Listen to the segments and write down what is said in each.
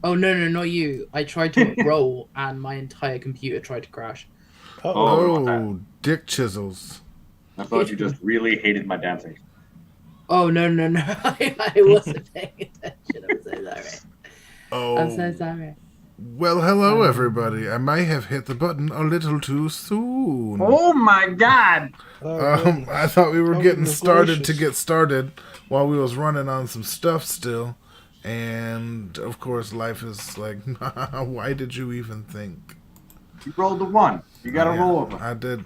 Oh no, no, not you. I tried to roll and my entire computer tried to crash. Uh-oh. Oh, Oh, dick chisels. I thought you just really hated my dancing. Oh no, no, no. I wasn't paying attention. I'm so sorry. I'm so Oh, sorry. well, hello, everybody. Um, I may have hit the button a little too soon. Oh my god! Oh, goodness. I thought we were Oh, getting goodness started to gracious. get started while we was running on some stuff still. And, of course, life is like, why did you even think? You rolled a one. You got to Yeah, roll over.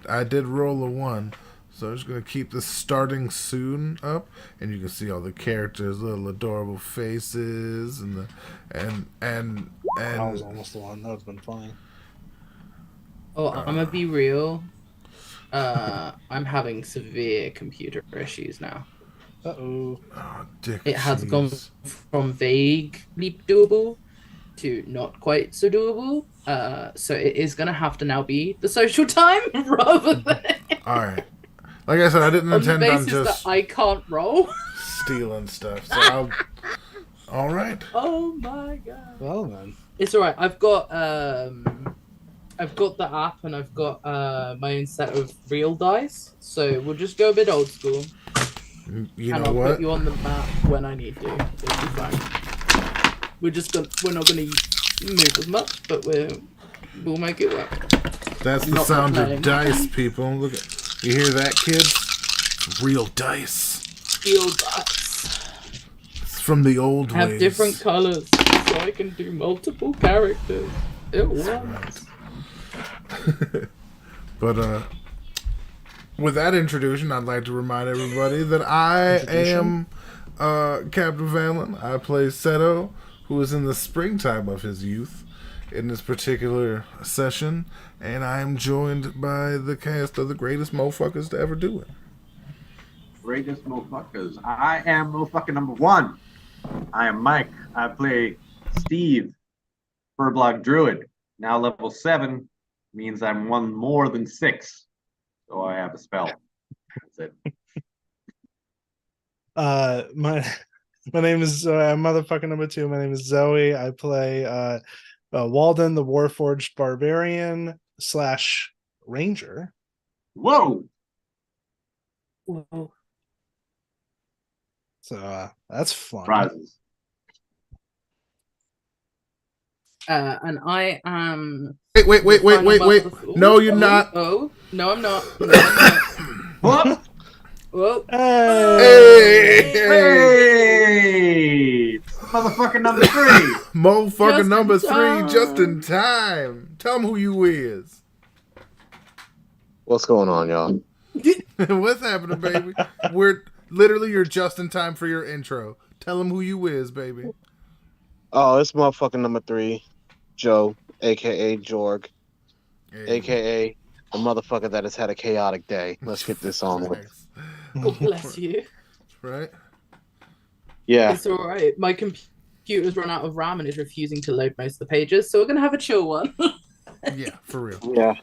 I did roll a one. So I'm just gonna keep this starting soon up, and you can see all the characters, little adorable faces, and the and That was and almost the one. That would have been funny. oh, I'm gonna be real. I'm having severe computer issues now. Uh-oh. oh, dick It has gone cheese. from vaguely doable to not quite so doable. So it is gonna have to now be the social time rather than All right, like I said, I didn't on the intend on basis that just I can't roll. stealing stuff. So I'll. All right. Oh my god. Well, then. It's all right. I've got the app and I've got my own set of real dice. So we'll just go a bit old school You and know I'll put what? you on the map when I need to. It'll be fine. We're not gonna move as much, but we'll make it work. That's the Not sound of playing. dice, people. Look at you hear that, kids? Real dice. Real dice. It's from the old Have ways. different colors so I can do multiple characters at once. But with that introduction, I'd like to remind everybody that I Introduction? am Captain Valen. I play Seto, who is in the springtime of his youth in this particular session, and I am joined by the cast of the greatest motherfuckers to ever do it. Greatest motherfuckers. I am motherfucker number one. I am Mike. I play Steve, Furblock Druid. Now level 7 means I'm one more than 6. So I have a spell. That's it. My my name is motherfucking number 2. My name is Zoe. I play Walden, the Warforged Barbarian slash Ranger. Whoa! Whoa. So that's fun. Prizes. And I am Wait. No, you're not. Oh, no, I'm not. No, I'm not. What? Whoa. Hey, Hey! Motherfucker number 3. motherfucker Just number in 3, just in time. time. Tell him who you is. What's going on, y'all? What's happening, baby? We're literally you're just in time for your intro. Tell him who you is, baby. Oh, it's motherfucking number 3, Joe, aka Jorg, Hey, aka the motherfucker that has had a chaotic day. Let's get this on with. facts. Oh, bless you. Right? Yeah, It's all right. My computer's run out of RAM and is refusing to load most of the pages, so we're gonna have a chill one. Yeah, for real. yeah.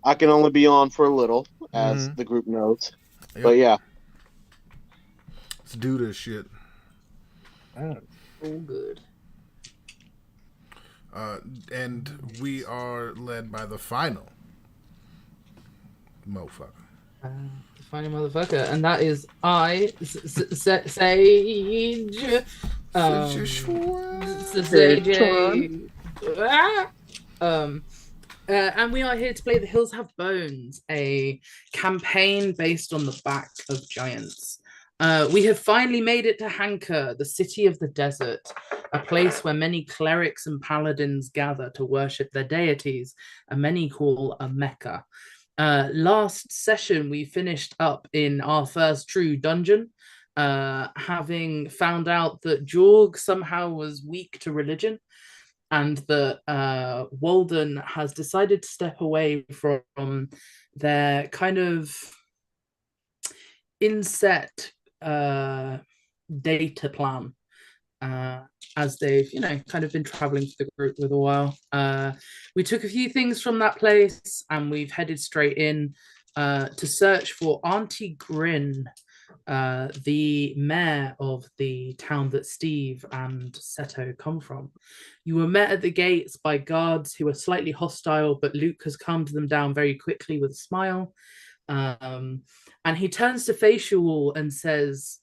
I can only be on for a little, as Mhm. the group knows. Yep. But yeah, Let's do this shit. All good. And we are led by the final motherfucker. Funny motherfucker, and that is I, Sage. Sage. Ah! And we are here to play The Hills Have Bones, a campaign based on the back of giants. We have finally made it to Hanker, the city of the desert, a place where many clerics and paladins gather to worship their deities, and many call a Mecca. Last session, we finished up in our first true dungeon, having found out that Jorg somehow was weak to religion and that Walden has decided to step away from their kind of inset data plan as they've, kind of been traveling for the group with a while. We took a few things from that place and we've headed straight in to search for Auntie Grin, the mayor of the town that Steve and Seto come from. You were met at the gates by guards who were slightly hostile, but Luke has calmed them down very quickly with a smile. And he turns to Facial and says,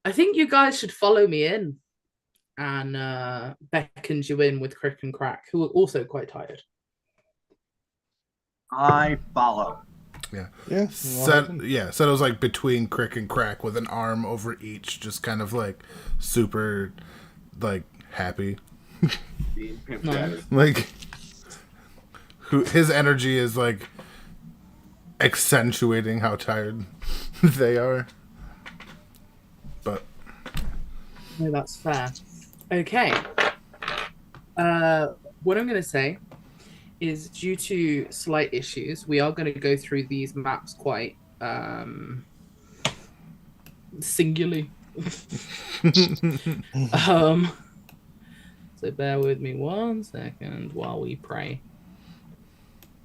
I think you guys should follow me in. And beckons you in with Crick and Crack, who are also quite tired. I follow. Yeah. Seto's like between Crick and Crack with an arm over each, just kind of like super like happy. Being pimped Nice. at it. Like his energy is like accentuating how tired they are. But No, that's fair. Okay. What I'm going to say is, due to slight issues, we are going to go through these maps quite singularly. So bear with me 1 second while we pray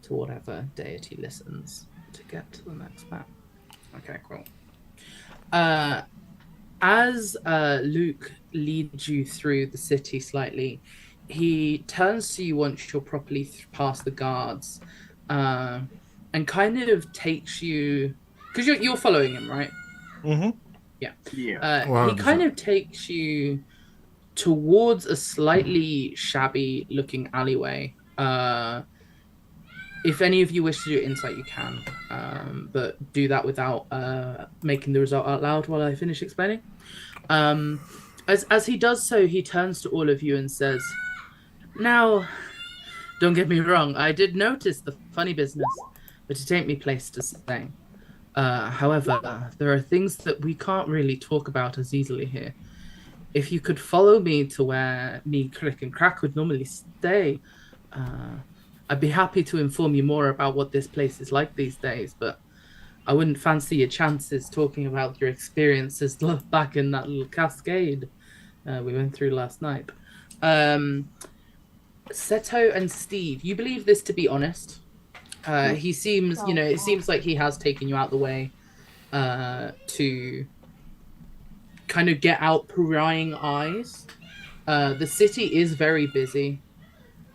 to whatever deity listens to get to the next map. Okay, cool. As Luke leads you through the city slightly, he turns to you once you're properly past the guards, and kind of takes you, because you're following him, right? Mm-hmm. Yeah. He 100%. kind of takes you towards a slightly shabby looking alleyway. If any of you wish to do insight, you can, but do that without making the result out loud while I finish explaining. As he does so, he turns to all of you and says, now, don't get me wrong, I did notice the funny business, but it ain't me place to say. However, there are things that we can't really talk about as easily here. If you could follow me to where me, Crick, and Crack would normally stay, I'd be happy to inform you more about what this place is like these days, but I wouldn't fancy your chances talking about your experiences back in that little cascade we went through last night. Seto and Steve, you believe this to be honest? He seems, it seems like he has taken you out the way to kind of get out prying eyes. The city is very busy.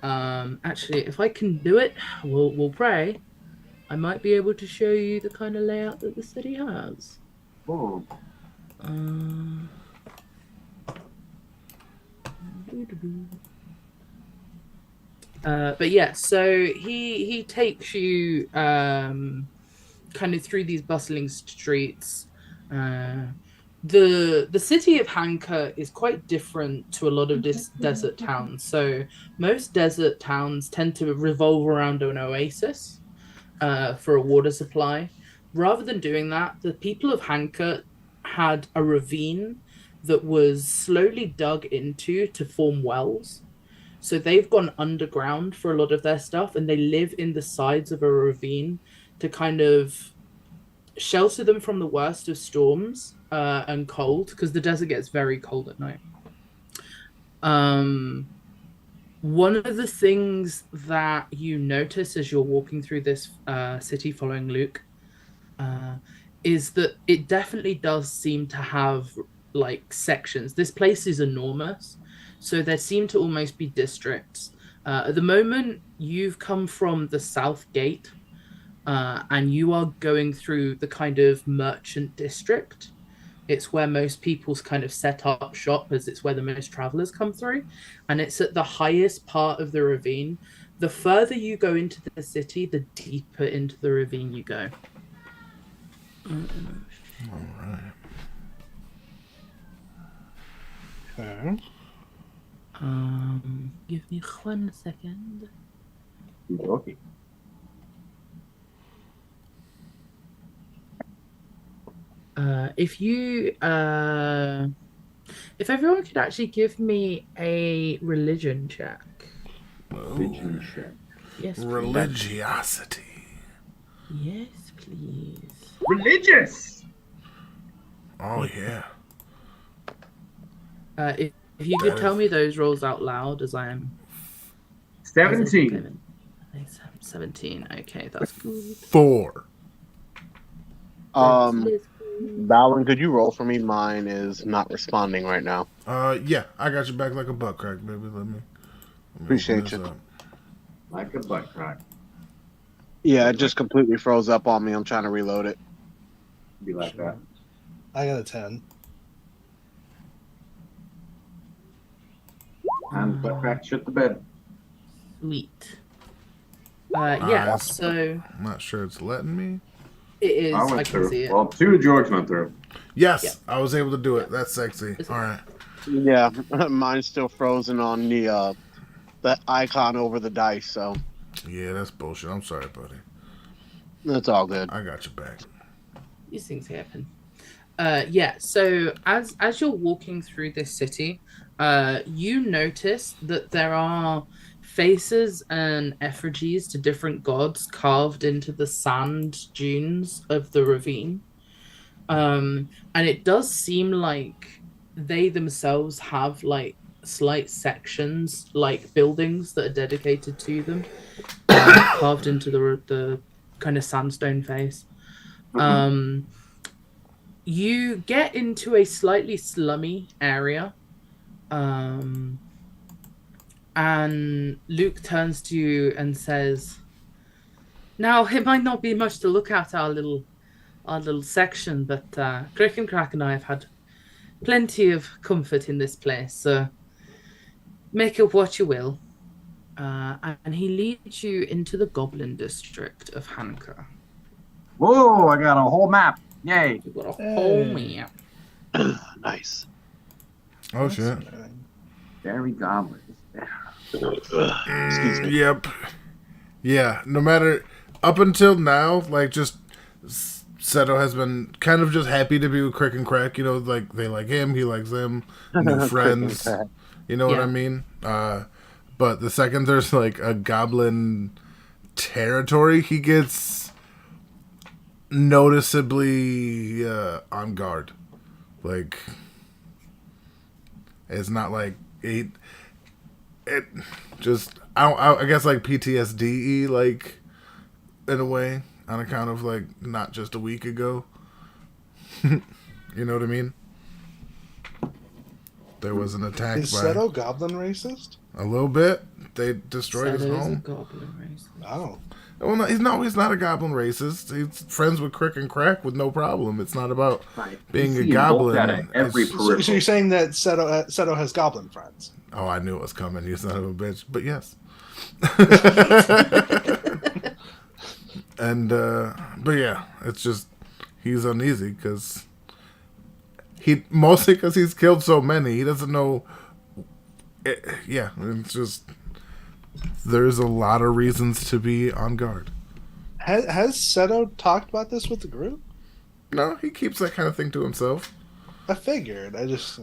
Actually, if I can do it, we'll pray. I might be able to show you the kind of layout that the city has. Oh. But yeah, so he takes you kind of through these bustling streets. The city of Hanka is quite different to a lot of desert towns. So most desert towns tend to revolve around an oasis for a water supply. Rather than doing that, the people of Hanka had a ravine that was slowly dug into to form wells. So they've gone underground for a lot of their stuff, and they live in the sides of a ravine to kind of shelter them from the worst of storms and cold, because the desert gets very cold at night. One of the things that you notice as you're walking through this city following Luke is that it definitely does seem to have like sections. This place is enormous, so there seem to almost be districts. At the moment, you've come from the South Gate, and you are going through the kind of merchant district. It's where most people's kind of set up shop, as it's where the most travelers come through. And it's at the highest part of the ravine. The further you go into the city, the deeper into the ravine you go. all right. Okay. Give me 1 second. Okay. If everyone could actually give me a religion check. Religion check. Yes, please. Religiosity. Yes, please. Religious. Oh yeah. If you could tell me those rolls out loud as I am 17. 17. Okay, that's good. 4. Um, That's good. Balin, could you roll for me? Mine is not responding right now. Yeah, I got you back like a butt crack, baby. Let me Appreciate open this you. up. Like a butt crack. Yeah, it just completely froze up on me. I'm trying to reload it. Be like that. I got a 10. And butt crack shit the bed. Sweet. Yeah, Ah, so I'm not sure it's letting me. it is. I I went can through. see it. Well, 2 George went through. Yes, Yeah. I was able to do it. That's sexy. It's- All right. Yeah, mine's still frozen on the icon over the dice, so Yeah, that's bullshit. I'm sorry, buddy. that's all good. I got you back. These things happen. Yeah, so as you're walking through this city, you notice that there are faces and effigies to different gods carved into the sand dunes of the ravine. And it does seem like they themselves have like slight sections, like buildings that are dedicated to them, carved into the kind of sandstone face. You get into a slightly slummy area, and Luke turns to you and says, "Now it might not be much to look at our little section, but Crick and Crack and I have had plenty of comfort in this place. So make of what you will." And he leads you into the Goblin District of Hanka. Whoa, I got a whole map. Yay. You've got a whole map. Nice. Oh shit. Very goblins. Excuse me. Yep. Yeah. No matter up until now, like just Seto has been kind of just happy to be with Crick and Crack. You know, like they like him, he likes them, new friends. You know what Yeah. I mean? But the second there's like a goblin territory, he gets noticeably on guard. Like it's not like it just I guess like PTSD like in a way on account of like not just a week ago. You know what I mean? There was an attack Is by Seto goblin racist? a little bit. They destroyed his Seto is a home. goblin race. Oh. Well, no, he's not a goblin racist. He's friends with Crick and Crack with no problem. It's not about Right. being You a see 'em both goblin. out of every It's- So you're saying that Seto has goblin friends? Oh, I knew it was coming, you son of a bitch. But yes. And but yeah, it's just he's uneasy because mostly because he's killed so many. He doesn't know. Yeah, it's just there's a lot of reasons to be on guard. Has Seto talked about this with the group? No, he keeps that kind of thing to himself. I figured. I just.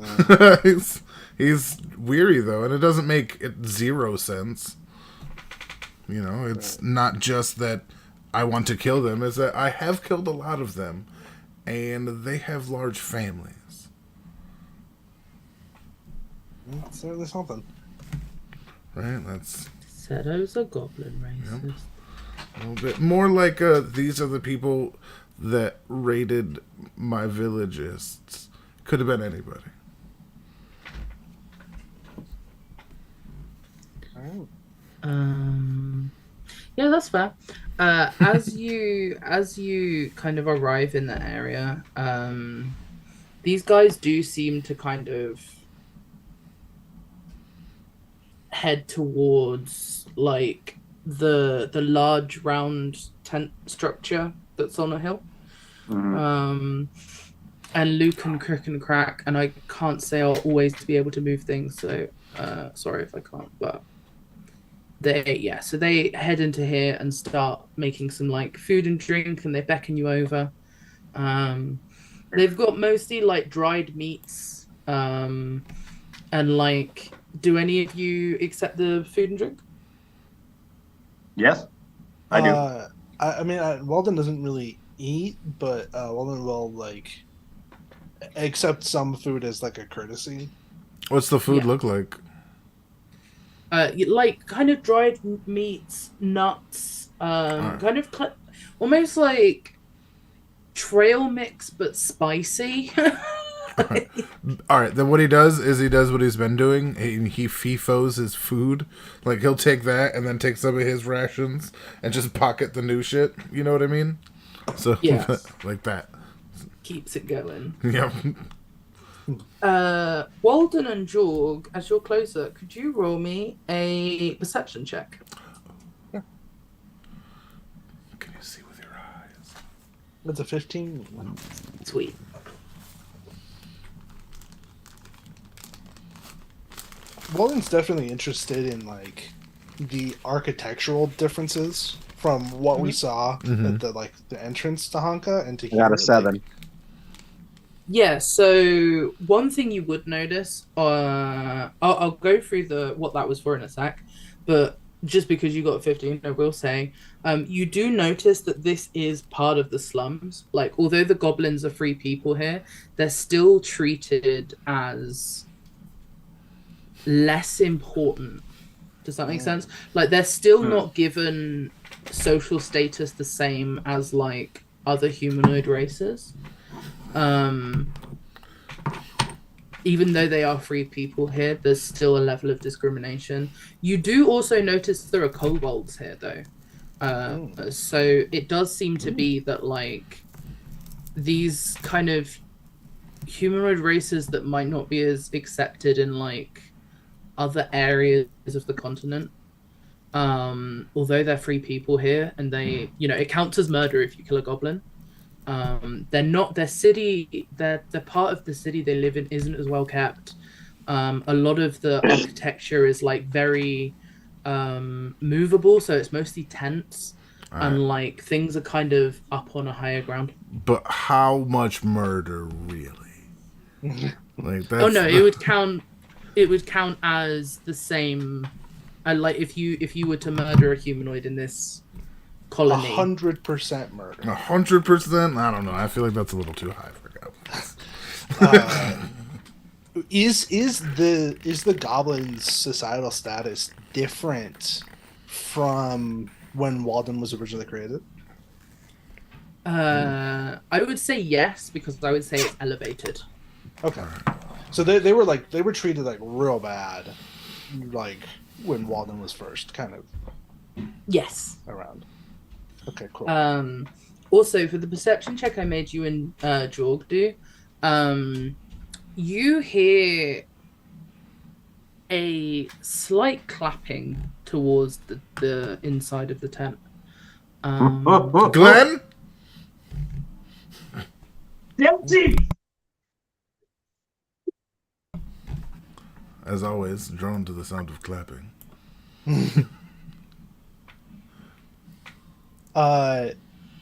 He's weary though, and it doesn't make it zero sense. You know, it's not just that I want to kill them; it's that I have killed a lot of them, and they have large families. It's certainly something. Right? That's Seto's a goblin racist. a little bit more like these are the people that raided my villages. Could have been anybody. Alright. Yeah, that's fair. As you kind of arrive in the area, these guys do seem to kind of head towards like the large round tent structure that's on a hill. Mhm. And Luke and Crick and Crack, and I can't say I'll always be able to move things, so sorry if I can't, but so they head into here and start making some like food and drink, and they beckon you over. They've got mostly like dried meats, and like, do any of you accept the food and drink? Yes, I do. I mean, Walden doesn't really eat, but Walden will like accept some food as like a courtesy. What's the food Yeah. look like? Like kind of dried meats, nuts, Alright. kind of almost like trail mix but spicy. All right, then what he does is he does what he's been doing. He FIFOs his food. Like, he'll take that and then take some of his rations and just pocket the new shit. You know what I mean? So, Yes. like that. Keeps it going. Yeah. Walden and Jorg, as you're closer, could you roll me a perception check? Can you see with your eyes? That's a 15. Sweet. Walden's definitely interested in like the architectural differences from what we saw at the entrance to Honka and to I here. got a 7. Yeah, so one thing you would notice, I'll go through what that was for in a sec, but just because you got 15, I will say, you do notice that this is part of the slums. Like, although the goblins are free people here, they're still treated as less important. Does that make sense? Like, they're still not given social status the same as, like, other humanoid races. Even though they are free people here, there's still a level of discrimination. You do also notice there are kobolds here, though. So it does seem to be that, like, these kind of humanoid races that might not be as accepted in, like, other areas of the continent, although they're free people here, and they, it counts as murder if you kill a goblin. They're not their city. They're part of the city they live in isn't as well kept. A lot of the architecture is like very movable, so it's mostly tents, and like things are kind of up on a higher ground. But how much murder, really? Like that's Oh no, it would count. It would count as the same. Like if you were to murder a humanoid in this colony, 100% murder. 100%. I don't know. I feel like that's a little too high for goblins. Is the goblins' societal status different from when Walden was originally created? I would say yes, because I would say it's elevated. Okay, so they were treated like real bad, like when Walden was first kind of Yes. around. Okay, cool. Also, for the perception check I made you and Jorg do, you hear a slight clapping towards the inside of the tent. Glenn? Empty. As always, drawn to the sound of clapping. I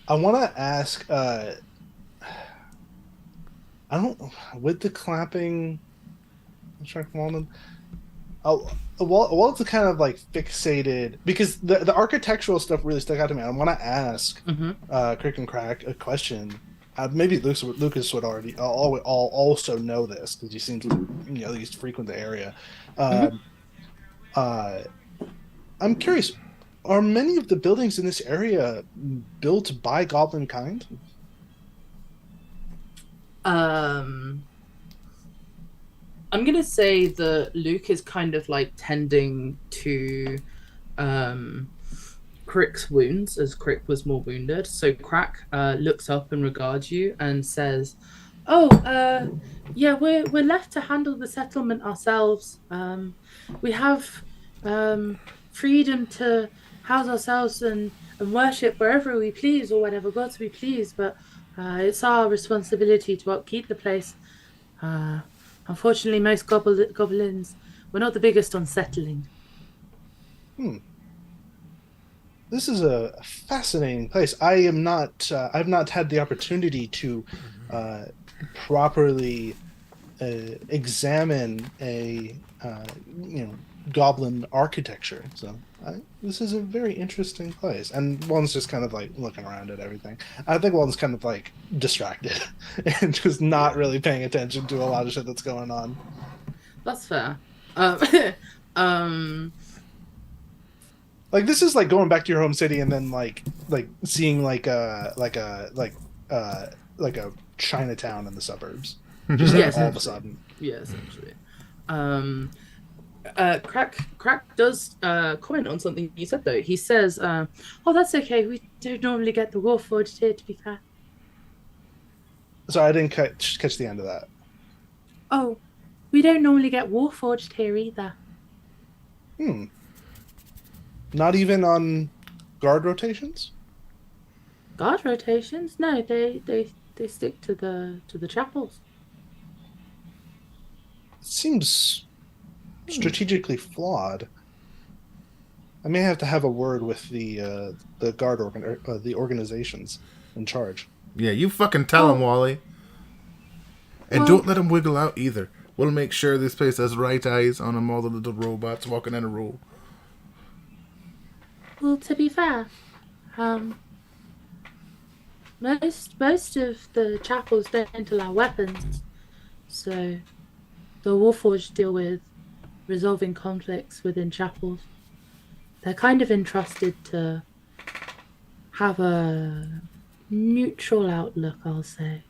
want to ask. I don't with the clapping. Walden. Walden's kind of like fixated because the architectural stuff really stuck out to me. I want to ask Crick and Crack a question. Maybe Lucas would already also know this because he seems to at least frequent the area. I'm curious. Are many of the buildings in this area built by goblin kind? I'm gonna say that Luke is kind of like tending to Crick's wounds, as Crick was more wounded. So Crack looks up and regards you and says, "Oh, yeah, we're left to handle the settlement ourselves. We have freedom to house ourselves and worship wherever we please or whatever gods we please, but it's our responsibility to upkeep the place. Unfortunately, most goblins, we're not the biggest on settling." This is a fascinating place. I've not had the opportunity to properly examine a goblin architecture. So this is a very interesting place. And Walden's just kind of like looking around at everything. I think Walden's kind of like distracted and just not really paying attention to a lot of shit that's going on. That's fair. Like this is like going back to your home city and then like seeing like a Chinatown in the suburbs. Just Yeah, all of a essentially. sudden. Yeah, essentially. Crack does comment on something you said though. He says, "Oh, that's okay. We don't normally get the Warforged here, to be fair." So I didn't catch the end of that. Oh, we don't normally get Warforged here either. Hmm. Not even on guard rotations? Guard rotations? No, they stick to the chapels. It seems strategically flawed. I may have to have a word with the guard the organizations in charge. Yeah, you fucking tell him, Wally. And Well- don't let him wiggle out either. We'll make sure this place has right eyes on them, all the little robots walking in a row. Well, to be fair, most of the chapels don't allow weapons, so the Warforged deal with resolving conflicts within chapels. They're kind of entrusted to have a neutral outlook, I'll say.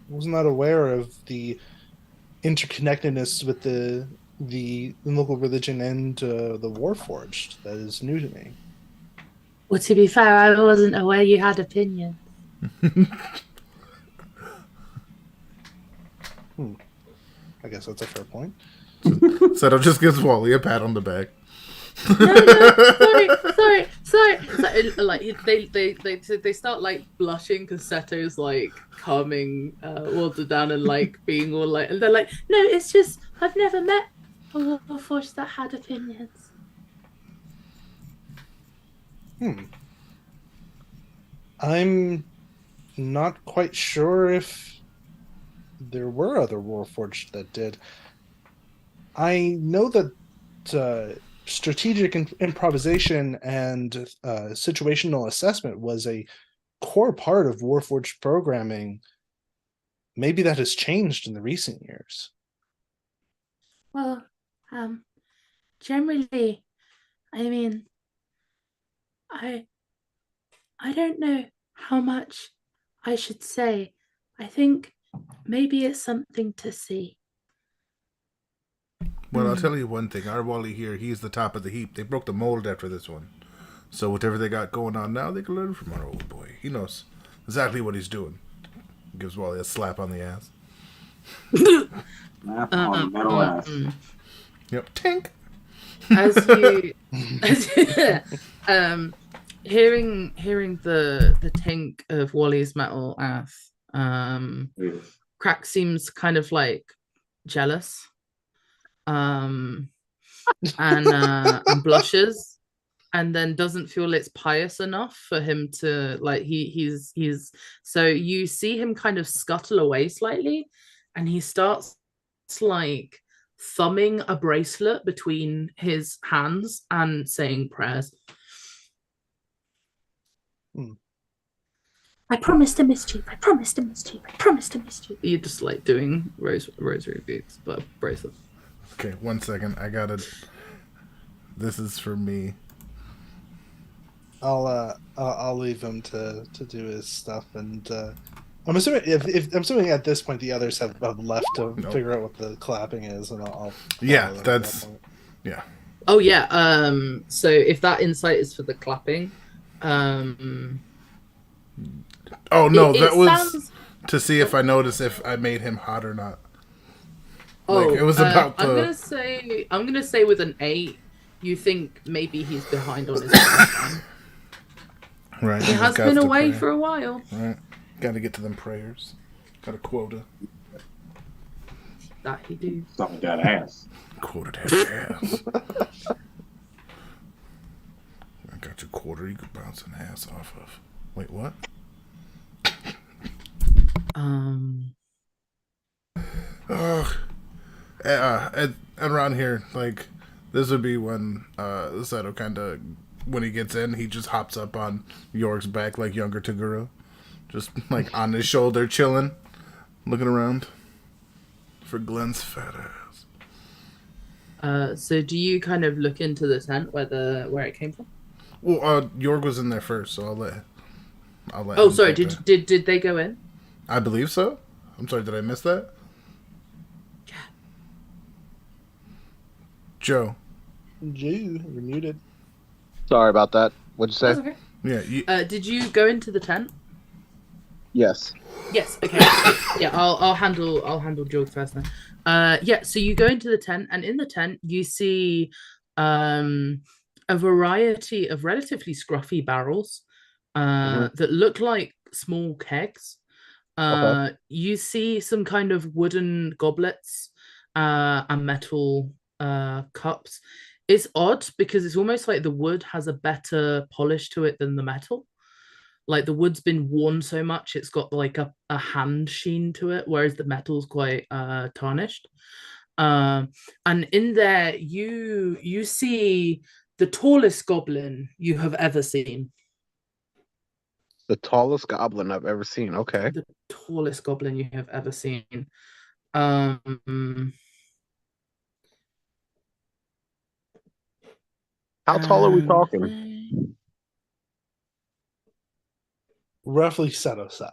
Was not aware of the interconnectedness with the local religion and the Warforged. That is new to me. Well, to be fair, I wasn't aware you had opinions. I guess that's a fair point. Seto just gives Wally a pat on the back. No, sorry. Like they start like blushing because Seto's like calming Walter down and like being all like, and they're like, no, it's just I've never met a Warforged that had opinions. I'm not quite sure if there were other Warforged that did. I know that strategic improvisation and situational assessment was a core part of Warforged programming. Maybe that has changed in the recent years. Well, generally, I mean, I don't know how much I should say. I think maybe it's something to see. Well, I'll tell you one thing. Our Wally here, he's the top of the heap. They broke the mold after this one. So whatever they got going on now, they can learn from our old boy. He knows exactly what he's doing. Gives Wally a slap on the ass. On metal ass. Yep. Tink. Hearing the tink of Wally's metal ass, Yes. Crack seems kind of like jealous, and blushes, and then doesn't feel it's pious enough for him to like. He's so you see him kind of scuttle away slightly, and he starts like thumbing a bracelet between his hands and saying prayers. I promised a mischief. I promised a mischief. I promised a mischief. You're just like doing rosary beads, but bracelet. Okay, 1 second. I got it. This is for me. I'll leave him to do his stuff, and I'm assuming if I'm assuming at this point the others have left to figure out what the clapping is, and I'll Yeah, that's yeah. Oh yeah. So if that insight is for the clapping, Oh no, that was sounds... to see if I noticed if I made him hot or not. Oh, like, it was about I'm gonna say with an 8, you think maybe he's behind on his time. Right. He has been away for a while. Right. Got to get to them prayers. Got a quota. That he do. Something that ass. Quota that ass. I got your quarter you could bounce an ass off of. Wait, what? Around here, like, this would be when Seto kind of, when he gets in, he just hops up on York's back like younger Toguro. Just, like, on his shoulder, chilling, looking around for Glenn's fat ass. So do you kind of look into the tent where it came from? Well, Yorg was in there first, so I'll let Oh, him sorry. take that. Did they go in? I believe so. I'm sorry, did I miss that? Joe. Jew, you're muted. Sorry about that. What'd you say? That's okay. Yeah, Did you go into the tent? Yes. Yes. Okay. Yeah, I'll handle Jorg first then. Yeah. So you go into the tent, and in the tent you see a variety of relatively scruffy barrels that look like small kegs. Okay. You see some kind of wooden goblets and metal cups. It's odd because it's almost like the wood has a better polish to it than the metal. Like the wood's been worn so much, it's got like a hand sheen to it, whereas the metal's quite tarnished. And in there, you see the tallest goblin you have ever seen. The tallest goblin I've ever seen. Okay. The tallest goblin you have ever seen. Um, How tall are we and talking? Roughly Seto size.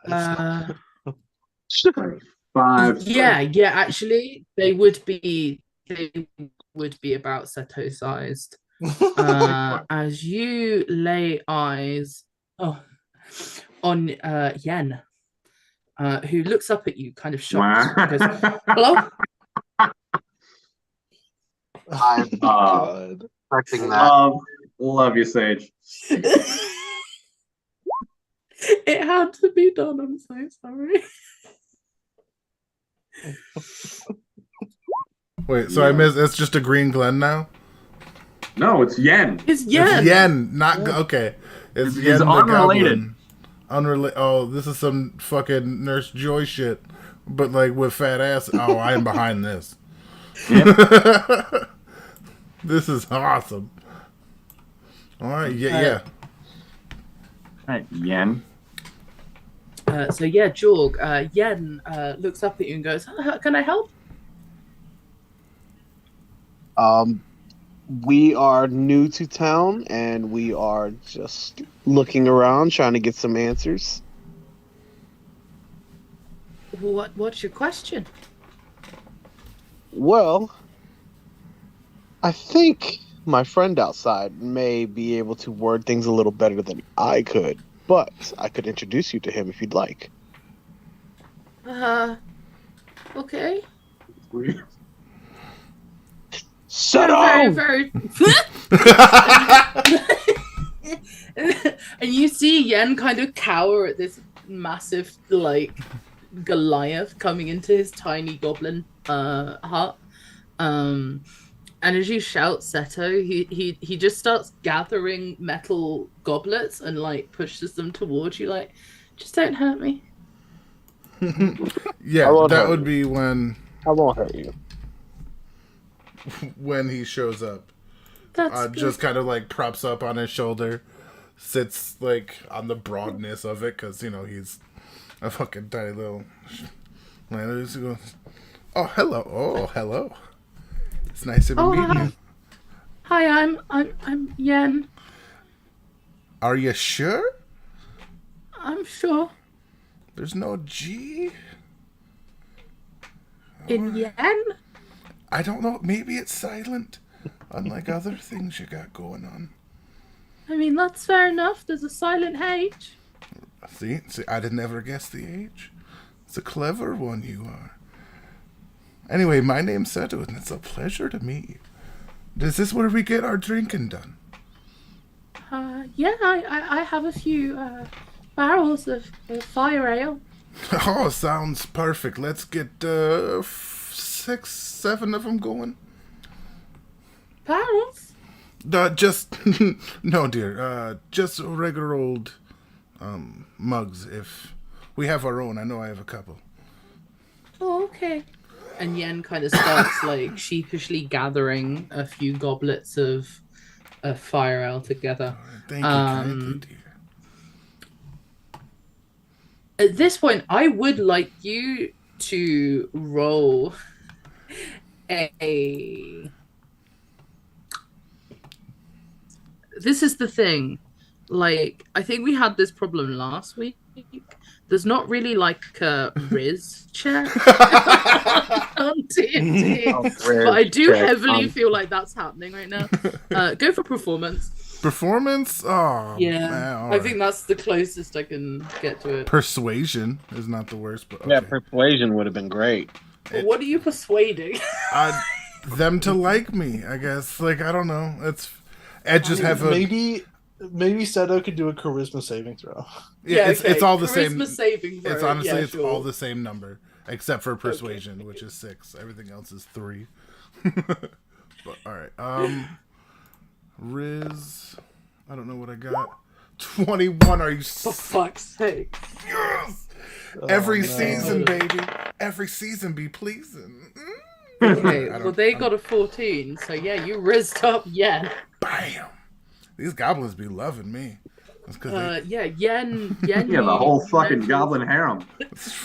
Like 5. yeah, actually, they would be about Seto sized. As you lay eyes on Yen, who looks up at you, kind of shocked. Goes, "Hello." I'm God. expecting that. Love you, Sage. It had to be done. I'm so sorry. Wait, so I missed. It's just a green Glen now. No, it's Yen. It's Yen. It's Yen, not okay. It's It's Yen the unrelated. Goblin. Unrelated. Oh, this is some fucking Nurse Joy shit, but like with fat ass. Oh, I am behind this. This is awesome. All right, yeah. Right, Yen. So yeah, Jorg, Yen looks up at you and goes, "Can I help?" We are new to town and we are just looking around trying to get some answers. What's your question? Well, I think my friend outside may be able to word things a little better than I could, but I could introduce you to him if you'd like. Okay. Shut Very, up! very. And you see Yen kind of cower at this massive, like, Goliath coming into his tiny goblin hut. And as you shout Seto, he just starts gathering metal goblets and like pushes them towards you, like, just don't hurt me. Yeah, won't that hurt would you. be when I won't hurt you. he shows up. That's good. Just kind of like props up on his shoulder, sits like on the broadness of it because he's a fucking tiny little. Man, he goes, oh hello. It's nice to be meeting hi. you. Hi, I'm Yen. Are you sure? I'm sure. There's no G? In Yen? I don't know. Maybe it's silent, unlike other things you got going on. I mean, that's fair enough. There's a silent H. See, I didn't ever guess the age. It's a clever one you are. Anyway, my name's Seto, and it's a pleasure to meet you. Is this where we get our drinking done? Yeah, I have a few barrels of fire ale. Oh, sounds perfect. Let's get 6, 7 of them going. Barrels? Just no, dear. Just regular old mugs. If we have our own, I know I have a couple. Oh, okay. And Yen kind of starts like sheepishly gathering a few goblets of fire ale together. Thank you kindly, dear. At this point, I would like you to roll a this is the thing. Like, I think we had this problem last week. There's not really like a Riz check on D&D, Oh, but I do check. heavily feel like that's happening right now. Go for performance. Performance? Oh, Yeah, man, all I think right. that's the closest I can get to it. Persuasion is not the worst, but okay. Yeah, persuasion would have been great. What are you persuading? Them to like me, I guess. Like, I don't know. I just have a maybe Seto could do a charisma saving throw. yeah. It's all the Charisma same. saving throw. It's honestly yeah, it's sure. all the same number except for persuasion, which is 6. Everything else is 3. But all right. Riz, I don't know what I got. 21. Are you? For fuck's sake. Yes! Oh, Every no. season, baby. Every season be pleasing. Okay, I well don't- they got a 14, so yeah, you rizzed up Yen. Bam. These goblins be loving me. That's because Yeah, Yen. Yeah, the whole fucking goblin harem.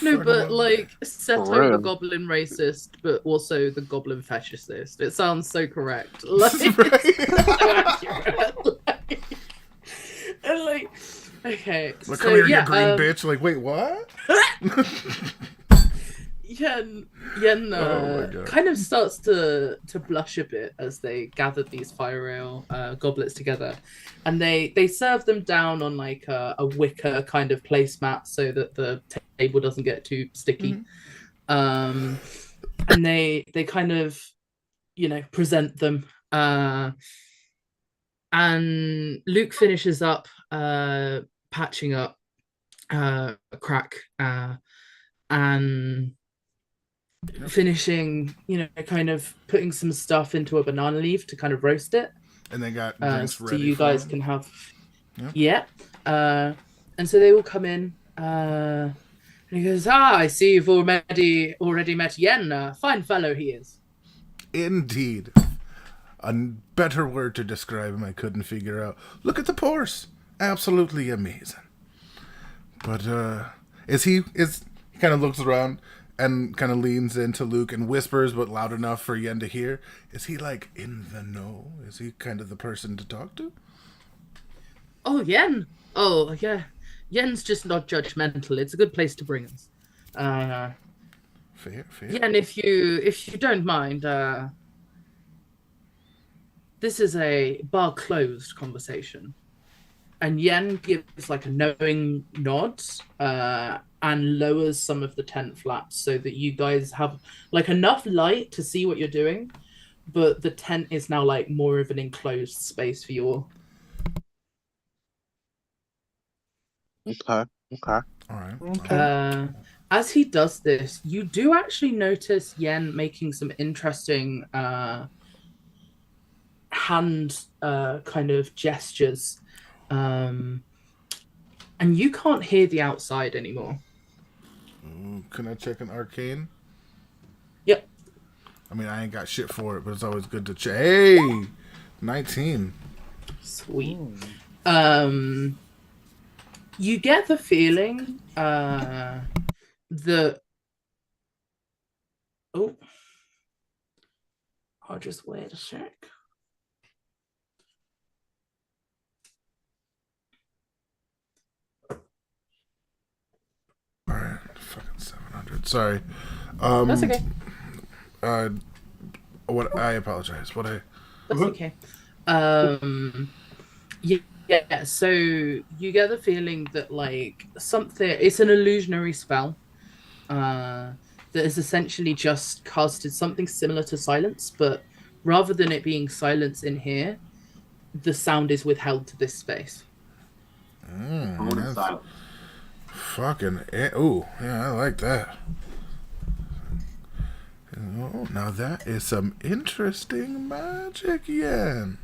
No, but like For Seto the real. goblin racist, but also the goblin fetishist. It sounds so correct. Like, Right. it's so accurate. And like, okay. Like, so, come here, yeah, you green bitch. Like, wait, what? Yen Oh my God. kind of starts to blush a bit as they gather these fire ale goblets together, and they serve them down on like a wicker kind of placemat so that the table doesn't get too sticky. And they kind of present them, and Luke finishes up patching up Crack and finishing, kind of putting some stuff into a banana leaf to kind of roast it. And they got drinks So ready. you for guys them. can have. Yep. Yeah. And so they all come in. And he goes, I see you've already met Yen. Fine fellow he is. Indeed. A better word to describe him I couldn't figure out. Look at the pores. Absolutely amazing. But he kind of looks around and kind of leans into Luke and whispers, but loud enough for Yen to hear. Is he like in the know? Is he kind of the person to talk to? Oh, Yen. Oh, yeah. Yen's just not judgmental. It's a good place to bring us. Fair. Yen, if you don't mind, this is a bar closed conversation. And Yen gives like a knowing nod and lowers some of the tent flaps so that you guys have like enough light to see what you're doing, but the tent is now like more of an enclosed space for you all. Okay. All right. As he does this, you do actually notice Yen making some interesting hand kind of gestures. And you can't hear the outside anymore. Ooh, can I check an arcane? Yep. I mean, I ain't got shit for it, but it's always good to check. Hey, 19. Sweet. You get the feeling that I'll just wait a sec. All right, fucking 700. Sorry. That's okay. What? I apologize. What I? That's okay. Yeah, so you get the feeling that like something, it's an illusionary spell that has essentially just casted something similar to silence, but rather than it being silence in here, the sound is withheld to this space. Opponent silence. Fucking. Ooh, yeah, I like that. Oh, now that is some interesting magic, Yen.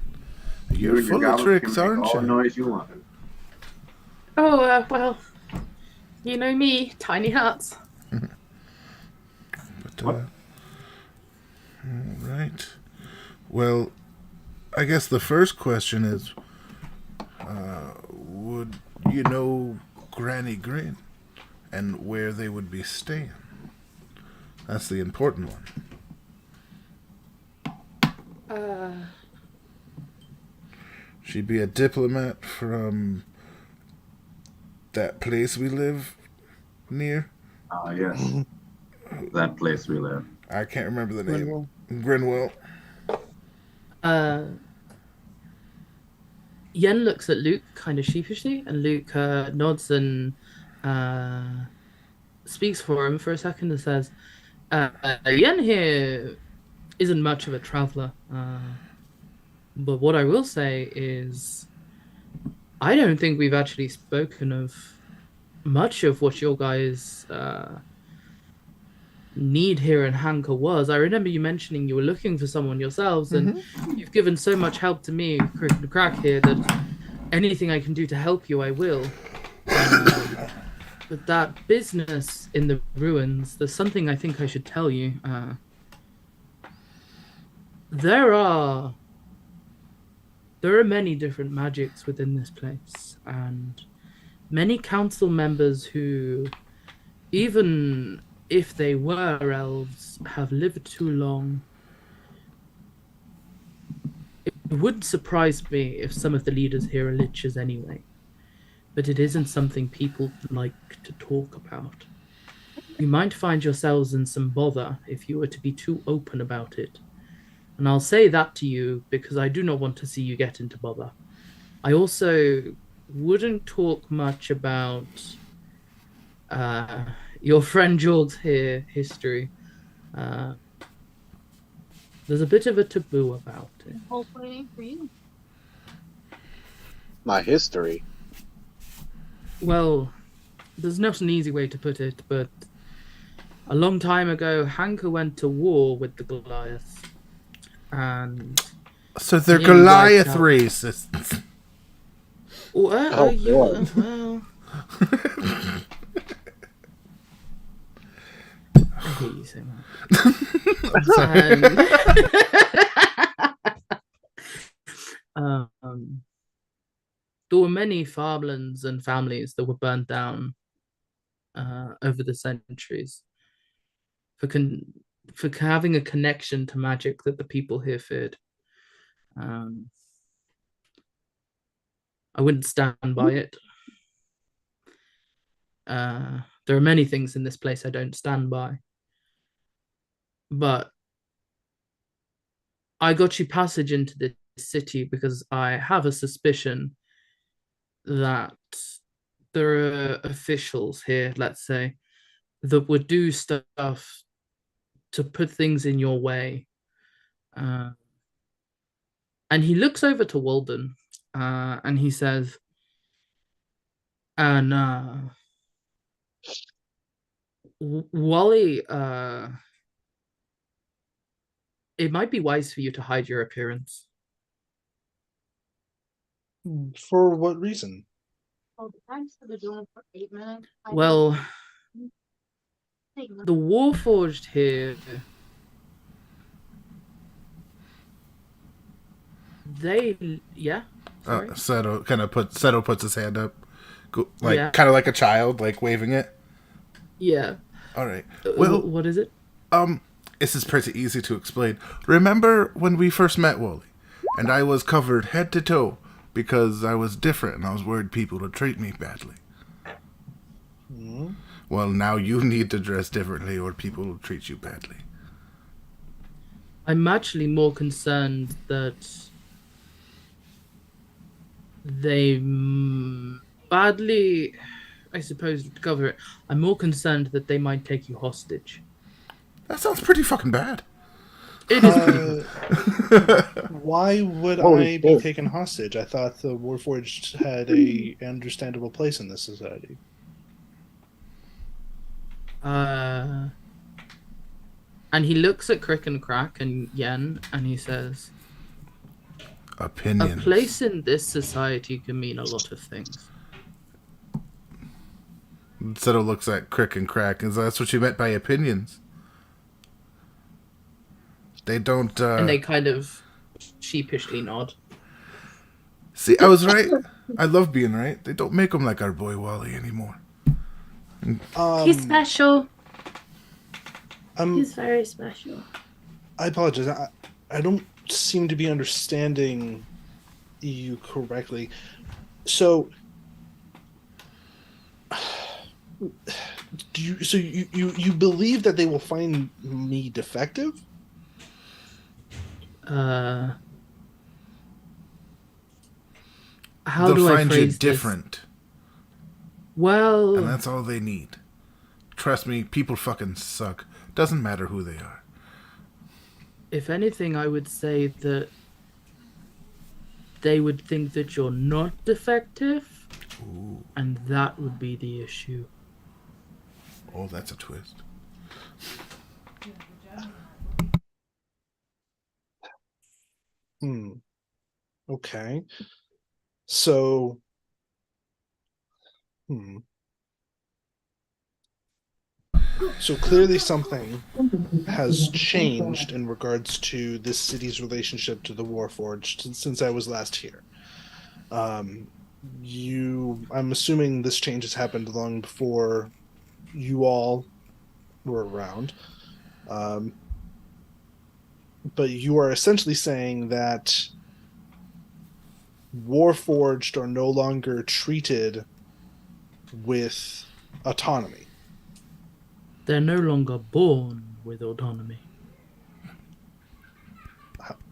You're and your full of goblins tricks, can make aren't all the you? noise you want. Oh, well, you know me, tiny hearts. But, all right. Well, I guess the first question is, would you know Granny Grin and where they would be staying? That's the important one. She'd be a diplomat from that place we live near. Ah, yes. That place we live. I can't remember the name. Grinwell. Grinwell. Yen looks at Luke kind of sheepishly, and Luke nods and speaks for him for a second and says, Yen here isn't much of a traveler. But what I will say is, I don't think we've actually spoken of much of what your guys' need here in Hanka was. I remember you mentioning you were looking for someone yourselves, and you've given so much help to me, Crack here, that anything I can do to help you, I will. But that business in the ruins, there's something I think I should tell you. There are many different magics within this place, and many council members who, even if they were elves, have lived too long. It wouldn't surprise me if some of the leaders here are lichens anyway, but it isn't something people like to talk about. You might find yourselves in some bother if you were to be too open about it. And I'll say that to you because I do not want to see you get into bother. I also wouldn't talk much about your friend Jorg's here history. There's a bit of a taboo about it. Hopefully for you. My history. Well, there's not an easy way to put it, but a long time ago, Hanka went to war with the Goliaths. And So they're Yeah, Goliath right, racists. Oh, yeah, boy. well, I hate you so much. There were many farmlands and families that were burnt down over the centuries for having a connection to magic that the people here feared. I wouldn't stand by it. There are many things in this place I don't stand by. But I got you passage into this city because I have a suspicion that there are officials here, let's say, that would do stuff to put things in your way. And he looks over to Walden and he says, and Wally, it might be wise for you to hide your appearance. For what reason? Oh, the time's for the door for 8 minutes. Well, Take a the Warforged here, sorry. Seto puts his hand up, Yeah. kind of like a child, like waving it. Yeah. All right. Well, What is it? this is pretty easy to explain. Remember when we first met, Wally, and I was covered head to toe because I was different and I was worried people would treat me badly. Hmm? Well, now you need to dress differently or people will treat you badly. I'm actually more concerned that they badly, I suppose, to cover it. I'm more concerned that they might take you hostage. That sounds pretty fucking bad. It is pretty bad. Why would Holy I be shit. taken hostage? I thought the Warforged had a understandable place in this society. And he looks at Crick and Crack and Yen and he says, a Opinions. place in this society can mean a lot of things. Seto looks at Crick and Crack. Is that what you meant by opinions? They don't. And they kind of sheepishly nod. See, I was right. I love being right. They don't make them like our boy Wally anymore. He's special. Um, He's very special. I apologize. I don't seem to be understanding you correctly. So, you believe that they will find me defective? How They'll do I find you phrase this? different, Well, and that's all they need. Trust me, people fucking suck. Doesn't matter who they are. if anything, I would say that they would think that you're not defective, and that would be the issue. Oh, that's a twist. Okay. So, so clearly something has changed in regards to this city's relationship to the Warforged since I was last here. I'm assuming this change has happened long before you all were around. But you are essentially saying that Warforged are no longer treated with autonomy. They're no longer born with autonomy.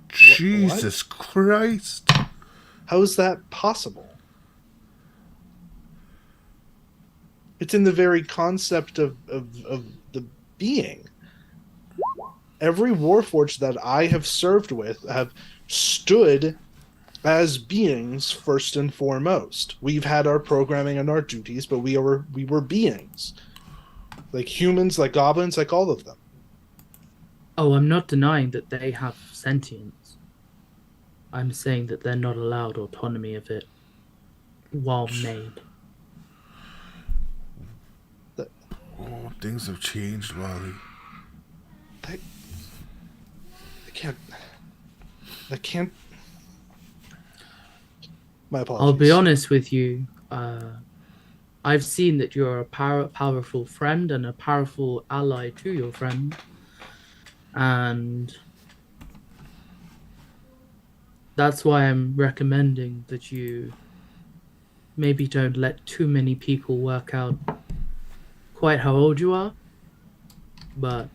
Jesus Christ. How is that possible? It's in the very concept of the being. Every Warforged that I have served with have stood as beings first and foremost. We've had our programming and our duties, but we were beings. Like humans, like goblins, like all of them. Oh, I'm not denying that they have sentience. I'm saying that they're not allowed autonomy of it while made. Oh, things have changed, Wally. I can't. My apologies. I'll be honest with you. I've seen that you're a powerful friend and a powerful ally to your friend. And that's why I'm recommending that you maybe don't let too many people work out quite how old you are. But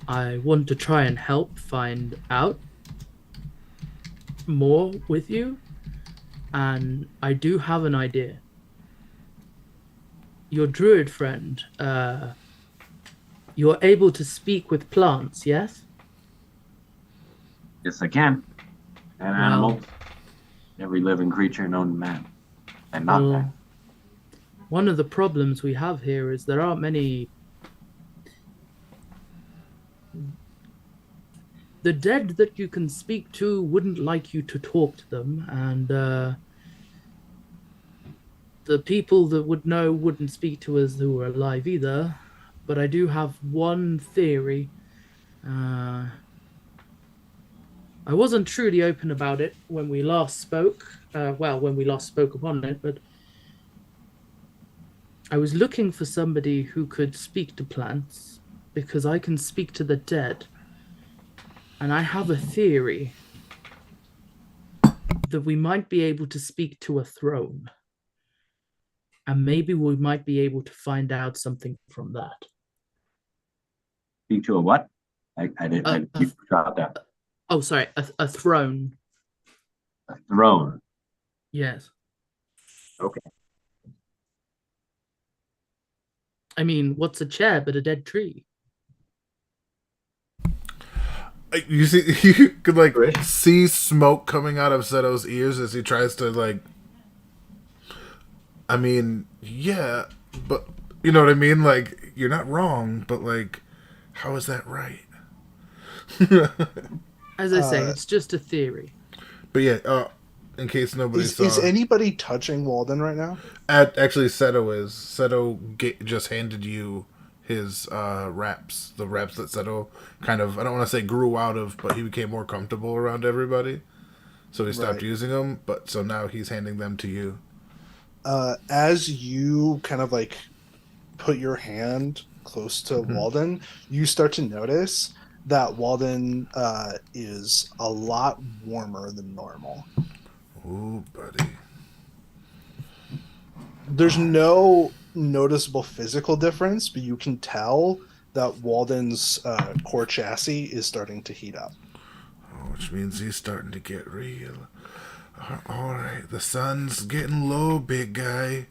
I want to try and help find out more with you. And I do have an idea. Your druid friend, you're able to speak with plants, yes? Yes, I can. And animals. Every living creature known to man. And not man. One of the problems we have here is there aren't many... The dead that you can speak to wouldn't like you to talk to them, and the people that would know wouldn't speak to us who are alive either. But I do have one theory. I wasn't truly open about it when we last spoke. When we last spoke upon it, but I was looking for somebody who could speak to plants, because I can speak to the dead. And I have a theory that we might be able to speak to a throne. And maybe we might be able to find out something from that. Speak to a what? I didn't drop that. Oh, sorry, a throne. A throne. Yes. Okay. I mean, what's a chair but a dead tree? You see, you could like see smoke coming out of Seto's ears as he tries to like. I mean, yeah, but you know what I mean. Like, you're not wrong, but like, how is that right? As I say, it's just a theory. But yeah, in case nobody saw, is anybody touching Walden right now? Actually, Seto is. Seto just handed you his wraps, the wraps that Seto kind of, I don't want to say grew out of, but he became more comfortable around everybody. So he stopped using them, but so now he's handing them to you. As you kind of like put your hand close to Walden, you start to notice that Walden is a lot warmer than normal. Ooh, buddy. There's no noticeable physical difference, but you can tell that Walden's core chassis is starting to heat up. Oh, which means he's starting to get real. All right, the sun's getting low, big guy.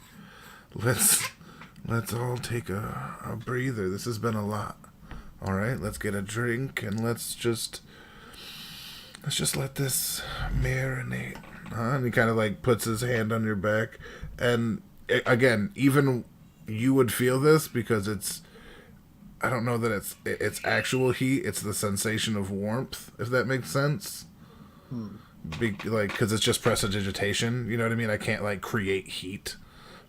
Let's all take a breather. This has been a lot. All right, let's get a drink and let's just let this marinate. And he kind of like puts his hand on your back, and again, even you would feel this because it's. I don't know that it's actual heat. It's the sensation of warmth, if that makes sense. Because it's just prestidigitation. You know what I mean? I can't like create heat,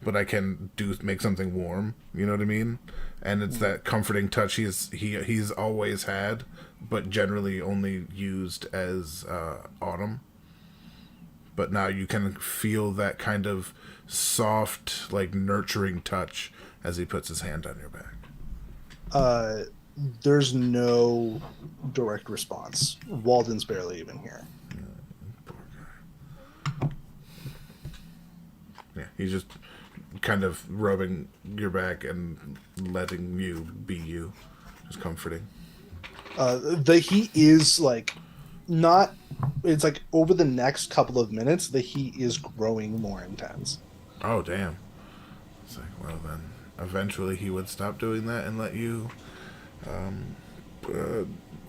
but I can make something warm. You know what I mean? And it's that comforting touch he's always had, but generally only used as autumn. But now you can feel that kind of soft, like nurturing touch as he puts his hand on your back. There's no direct response. Walden's barely even here. Poor guy. Yeah, he's just kind of rubbing your back and letting you be you. Just comforting. The heat is like not. It's like over the next couple of minutes, the heat is growing more intense. Oh, damn. It's like, well then, eventually he would stop doing that and let you.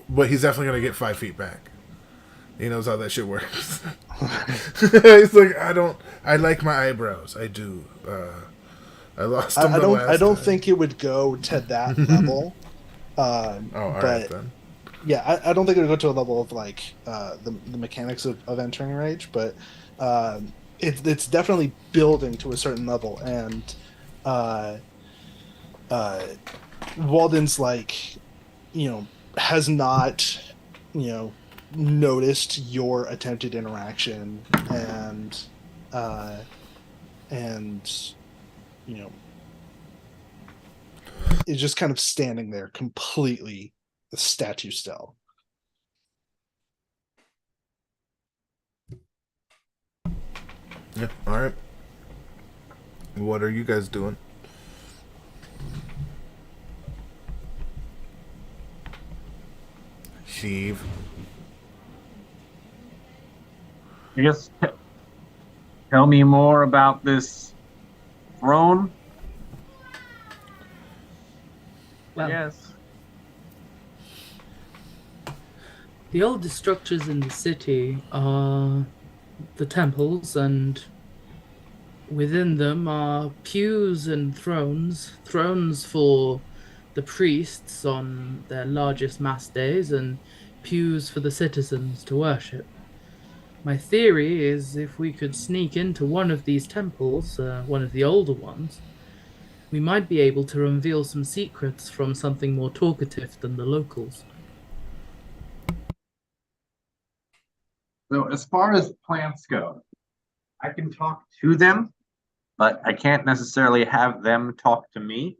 But he's definitely going to get 5 feet back. He knows how that shit works. He's like, I like my eyebrows. I do. I lost them I don't time. think it would go to that level. All right then. Yeah, I don't think it would go to a level of like the mechanics of entering rage, but it's definitely building to a certain level, and Walden's like, has not, noticed your attempted interaction, and is just kind of standing there completely the statue still. Yeah, all right. What are you guys doing? Steve. I guess tell me more about this throne. Well, Yes. the oldest structures in the city are the temples, and within them are pews and thrones. Thrones for the priests on their largest mass days, and pews for the citizens to worship. My theory is if we could sneak into one of these temples, one of the older ones, we might be able to reveal some secrets from something more talkative than the locals. So as far as plants go, I can talk to them, but I can't necessarily have them talk to me.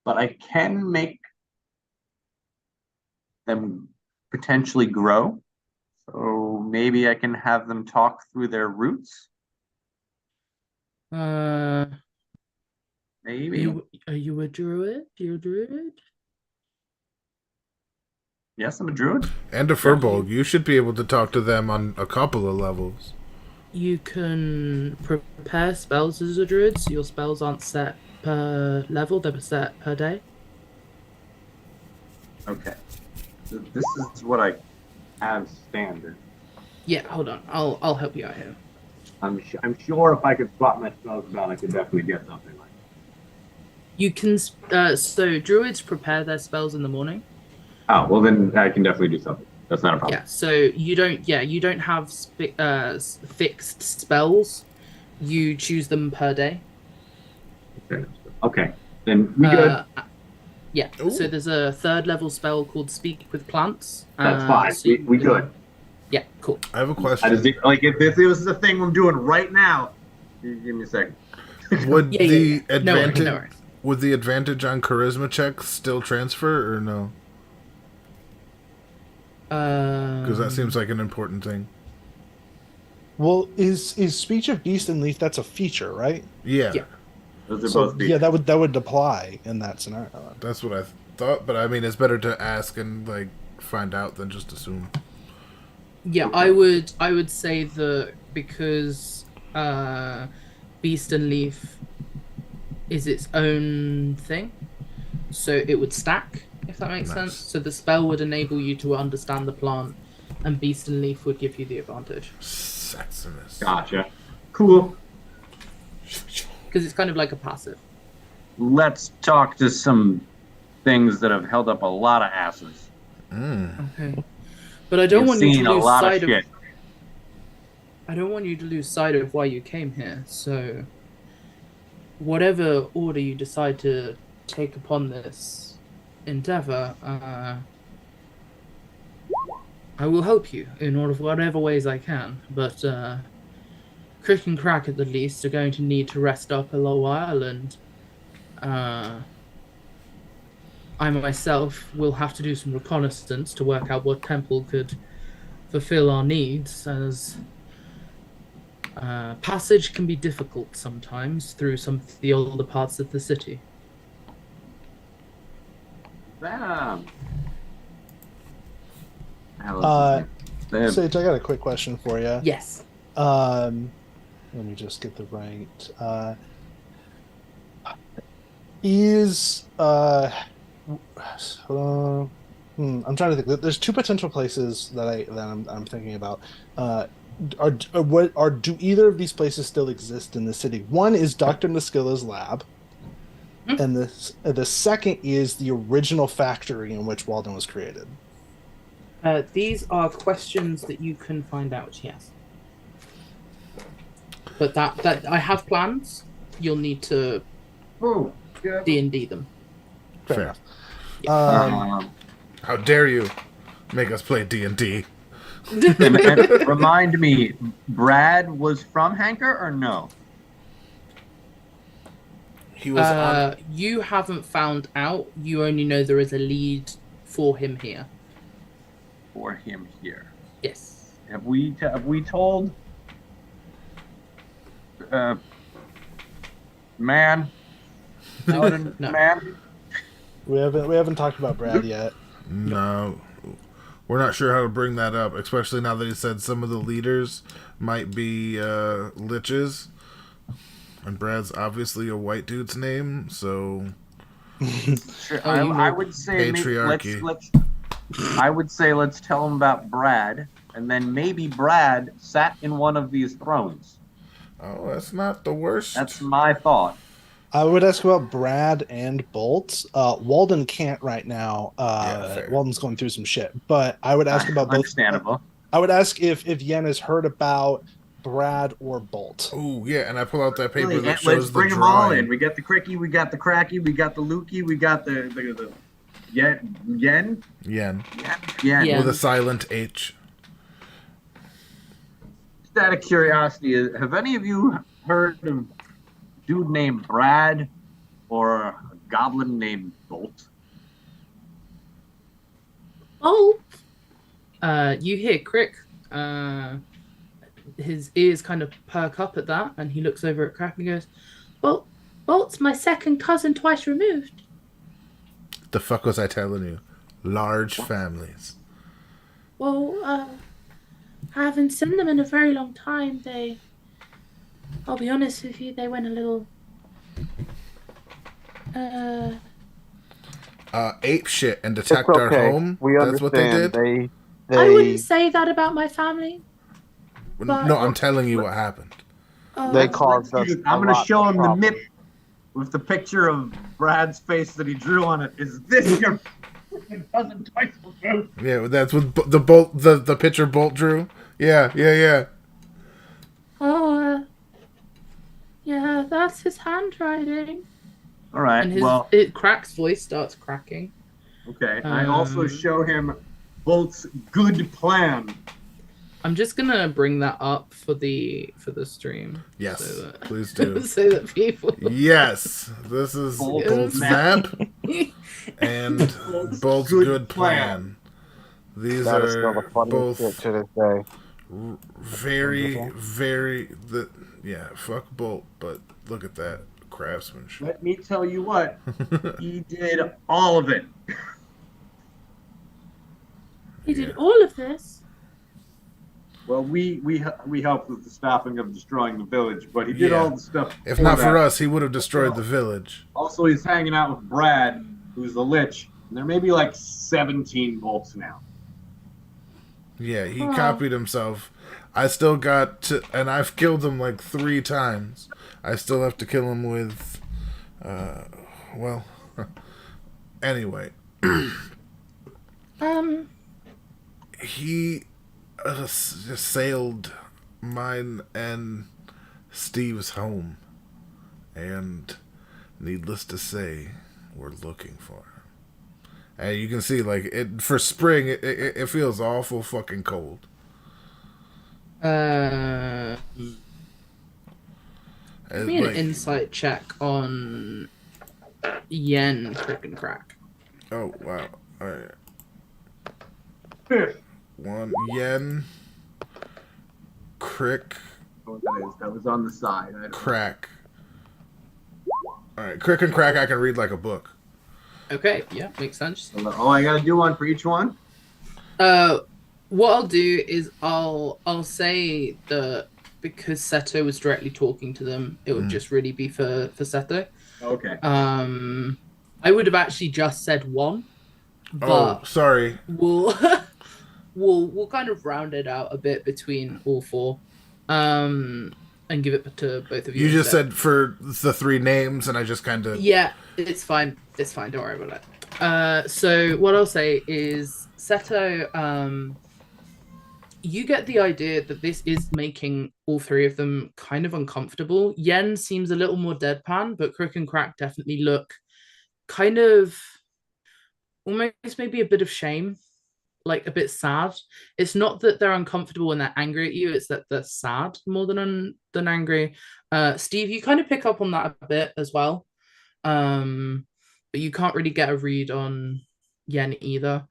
But I can make them potentially grow. So maybe I can have them talk through their roots. Maybe. Are you a druid? You're a druid? Yes, I'm a druid. And a furbolg. You should be able to talk to them on a couple of levels. You can prepare spells as a druid, so your spells aren't set per level, they're set per day. Okay. So this is what I have standard. Yeah, hold on. I'll help you out here. I'm sure if I could swap my spells about, I could definitely get something like that. You can so druids prepare their spells in the morning. Oh, well then I can definitely do something. That's not a problem. Yeah, so you don't have fixed spells. You choose them per day. Okay. Then we good. Yeah. Ooh. So there's a 3rd level spell called Speak with Plants. That's fine. So We good. Yeah, cool. I have a I question. just if this is the thing I'm doing right now, you give me a second. Would Yeah. the No worries, advantage no worries. Would the advantage on charisma checks still transfer or no? Because that seems like an important thing. Well, is speech of beast and leaf, that's a feature, right? Yeah. Yeah. Those are So both yeah, features. that would apply in that scenario. That's what I thought, but I mean, it's better to ask and like find out than just assume. Yeah, I would say that because Beast and Leaf is its own thing, so it would stack, if that makes Nice. sense. So the spell would enable you to understand the plant, and Beast and Leaf would give you the advantage. Saxonus. Gotcha. Cool. Because it's kind of like a passive. Let's talk to some things that have held up a lot of asses. Okay. But I don't You've want you seen to a lose lot of sight of. shit. I don't want you to lose sight of why you came here. So, whatever order you decide to take upon this endeavor, I will help you in whatever ways I can. But Crick and Crack, at the least, are going to need to rest up a little while, and I myself will have to do some reconnaissance to work out what temple could fulfill our needs, as passage can be difficult sometimes through some of the older parts of the city. Damn. Sage, I got a quick question for you. Yes. Let me just get the right. I'm trying to think. There's two potential places that I'm thinking about. Do either of these places still exist in the city? One is Dr. Naskilla's lab, and the second is the original factory in which Walden was created. These are questions that you can find out. Yes. But that I have plans. You'll need to D&D them. Fair. Um, How dare you make us play D&D? and remind me, Brad was from Hanker or no? He was on. You haven't found out. You only know there is a lead for him here. For him here. Yes. Have we told man? No. Man? we haven't talked about Brad yet. No. We're not sure how to bring that up, especially now that he said some of the leaders might be liches. And Brad's obviously a white dude's name, so... Sure. Oh, you I know would say patriarchy. let's tell him about Brad, and then maybe Brad sat in one of these thrones. Oh, that's not the worst. That's my thought. I would ask about Brad and Bolt. Walden can't right now. Fair. Walden's going through some shit. But I would ask about both. Understandable. I would ask if Yen has heard about Brad or Bolt. Oh, yeah, and I pull out that paper Really, that let's shows the bring them all drawing. in. We got the Cricky, we got the Cracky, we got the Lukey, we got the Yen. Yen. Yeah. With a silent H. Just out of curiosity, have any of you heard of a dude named Brad or a goblin named Bolt? Oh. You hear Crick. His ears kind of perk up at that, and he looks over at Crack and goes, "Well, Bolt's my second cousin twice removed." The fuck was I telling you? Large families. Well, I haven't seen them in a very long time. I'll be honest with you, they went a little, Ape shit and attacked our home. We That's what they did. They I wouldn't say that about my family. but- No, I'm telling you what happened. they caused us. I'm a going to lot show of him the problems. MIP with the picture of Brad's face that he drew on it. Is this your fucking cousin twice removed? Yeah, that's what the Bolt, the picture Bolt drew. Yeah. Oh, yeah, that's his handwriting. All right. And Well, Crack's voice starts cracking. okay. I also Um, show him Bolt's good plan. I'm just gonna bring that up for the stream. Yes, so that, please do. so that people. Yes, this is Bolt's Bolt's map and Bolt's good plan. These That is still the are funniest shit both to this day. very yeah. Fuck Bolt, but look at that craftsmanship. Let me tell you what, he did all of it. He did all of this. Well, we helped with the stopping of destroying the village, but he did Yeah. all the stuff. If before not for that. us, he would have destroyed the village. Also, he's hanging out with Brad, who's the Lich. And there may be like 17 bolts now. Yeah, he copied himself. I still got to, and I've killed him like 3 times. I still have to kill him with, well, anyway. He just sailed mine and Steve's home. And needless to say, we're looking for him. And you can see, like, for spring, it feels awful fucking cold. Give me an Like, insight check on Yen Crick and Crack. oh, wow. All right. 1 yen. Crick. That was on the side. Crack. All right. Crick and Crack, I can read like a book. Okay, yeah, makes sense. Oh, I gotta do one for each one? What I'll do is I'll say that because Seto was directly talking to them, it would just really be for Seto. Okay. I would have actually just said 1, but Oh, sorry. we'll we'll kind of round it out a bit between all 4, and give it to both of you. You just instead. said for the 3 names, and I just kind of... Yeah, it's fine. It's fine. Don't worry about it. So what I'll say is, Seto, you get the idea that this is making all 3 of them kind of uncomfortable. Yen seems a little more deadpan, but Crook and Crack definitely look kind of almost maybe a bit of shame, like a bit sad. It's not that they're uncomfortable and they're angry at you, it's that they're sad more than angry. Steve, you kind of pick up on that a bit as well. But you can't really get a read on Yen either.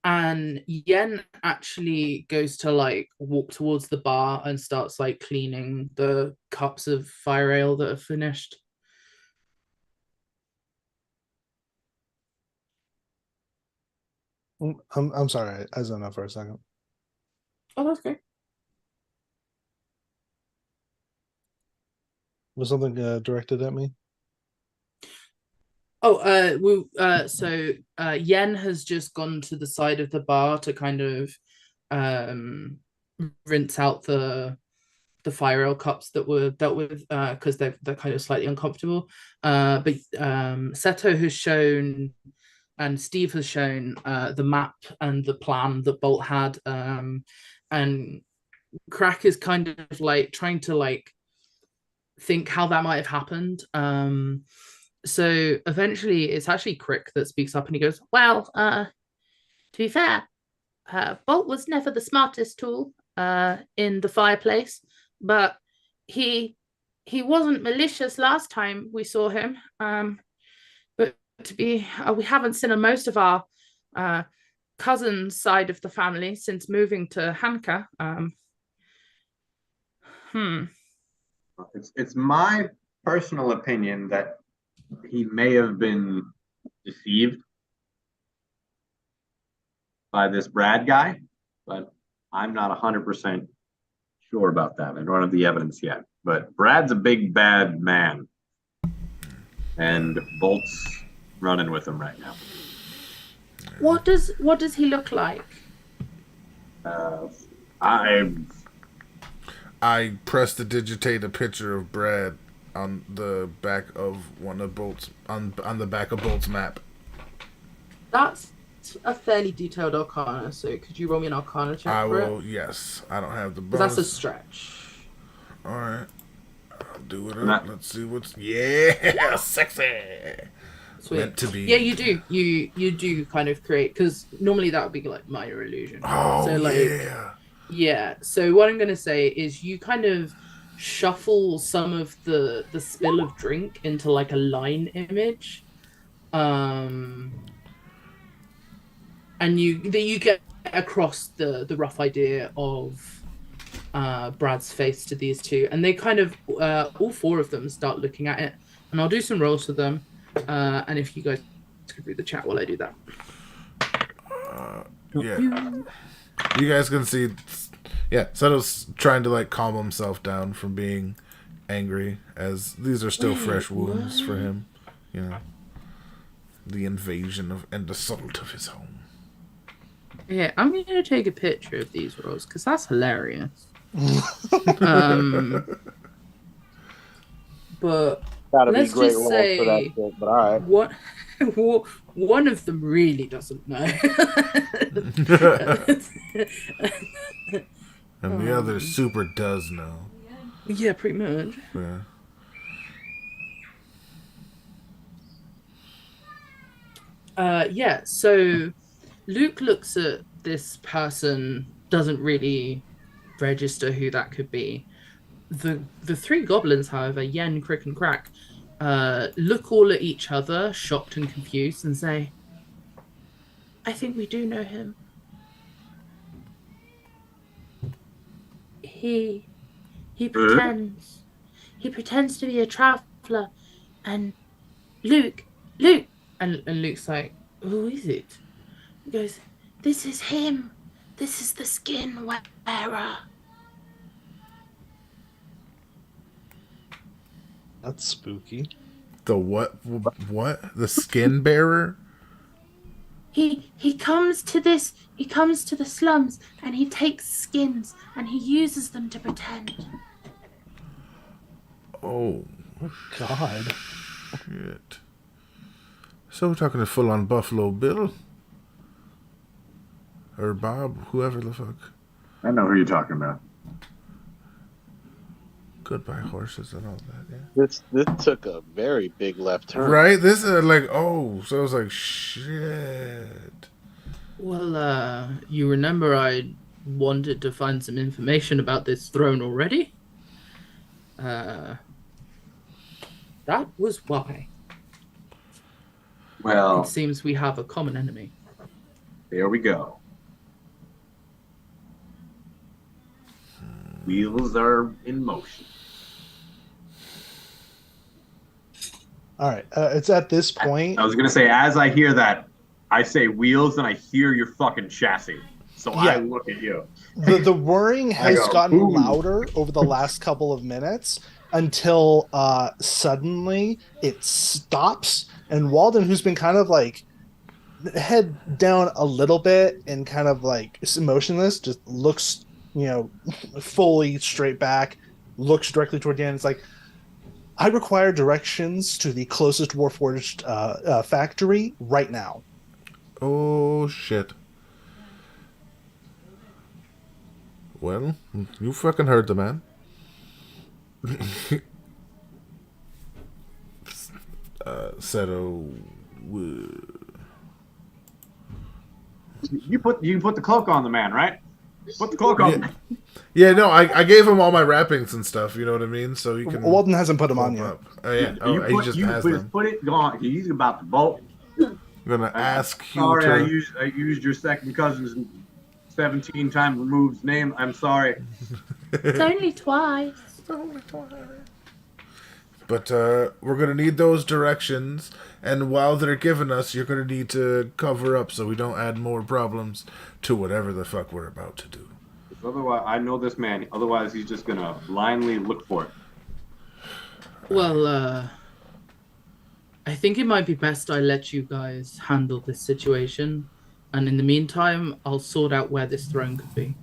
And Yen actually goes to like walk towards the bar and starts like cleaning the cups of fire ale that are finished. I'm sorry, I zoned out for a second. Oh, that's great. Was something directed at me? So Yen has just gone to the side of the bar to kind of rinse out the fire ale cups that were dealt with because they're kind of slightly uncomfortable. But Seto has shown and Steve has shown the map and the plan that Bolt had, and Crack is kind of like trying to like think how that might have happened. So eventually it's actually Crick that speaks up and he goes, well, to be fair, Bolt was never the smartest tool in the fireplace, but he wasn't malicious last time we saw him. But we haven't seen most of our cousin's side of the family since moving to Hanka. It's my personal opinion that he may have been deceived by this Brad guy, but I'm not 100% sure about that. I don't have the evidence yet, but Brad's a big bad man, and Bolt's running with him right now. What does he look like? I pressed to digitate a picture of Brad on the back of one of Bolt's on the back of Bolt's map. That's a fairly detailed Arcana, so could you roll me an Arcana check I for will. it? Yes, I don't have the Because bonus. that's a stretch. All right, I'll do it up. Let's see what's sexy. Sweet. meant to be. Yeah, you do. You do kind of create, because normally that would be like minor illusion. Oh, so like yeah. So what I'm gonna say is you kind of shuffle some of the spill of drink into like a line image, and you get across the rough idea of Brad's face to these two, and they kind of all four of them start looking at it, and I'll do some rolls for them, and if you guys could read the chat while I do that. Yeah. You guys can see, yeah, Seto's trying to like calm himself down from being angry, as these are still fresh wounds for him. You know, the invasion of and assault of his home. Yeah, I'm gonna take a picture of these rolls because that's hilarious. But Gotta be let's great just rolls say for that shit, but all right. one of them really doesn't know. And the other super does know. Yeah, pretty much. Yeah. So Luke looks at this person, doesn't really register who that could be. The three goblins, however, Yen, Crick, and Crack, look all at each other, shocked and confused, and say, I think we do know him. He pretends. He pretends to be a traveler, and Luke, and Luke's like, who is it? He goes, this is him. This is the skin wearer. That's spooky. The what? What? The skin bearer? He comes to this. He comes to the slums and he takes skins and he uses them to pretend. Oh God. shit! So we're talking to full-on Buffalo Bill or Bob, whoever the fuck. I know who you're talking about. Goodbye horses and all that. Yeah. This took a very big left turn. Right? This is like, oh, so I was like, shit. Well, you remember I wanted to find some information about this throne already? That was why. Well, It seems we have a common enemy. there we go. Wheels are in motion. All right. It's at this point. I was gonna say, as I hear that, I say wheels, and I hear your fucking chassis. So I Yeah. look at you. The whirring has go, gotten "Ooh." louder over the last couple of minutes until suddenly it stops, and Walden, who's been kind of like head down a little bit and kind of like motionless, just looks, fully straight back, looks directly toward the end. It's like, I require directions to the closest Warforged factory right now. Oh shit. Well, you fucking heard the man. Seto. You put the cloak on the man, right? Put the cloak on. Yeah, no, I gave him all my wrappings and stuff. You know what I mean? So he can. Walden hasn't put them pull on them yet. up. Oh yeah. Oh, he just has them. Put it gone. He's about to bolt. I'm gonna ask you Sorry, to. I used your second cousin's 17 times removed name. I'm sorry. It's only twice. But we're gonna need those directions, and while they're giving us, you're gonna need to cover up so we don't add more problems to whatever the fuck we're about to do. Otherwise, I know this man. Otherwise, he's just gonna blindly look for it. Well, I think it might be best I let you guys handle this situation, and in the meantime, I'll sort out where this throne could be.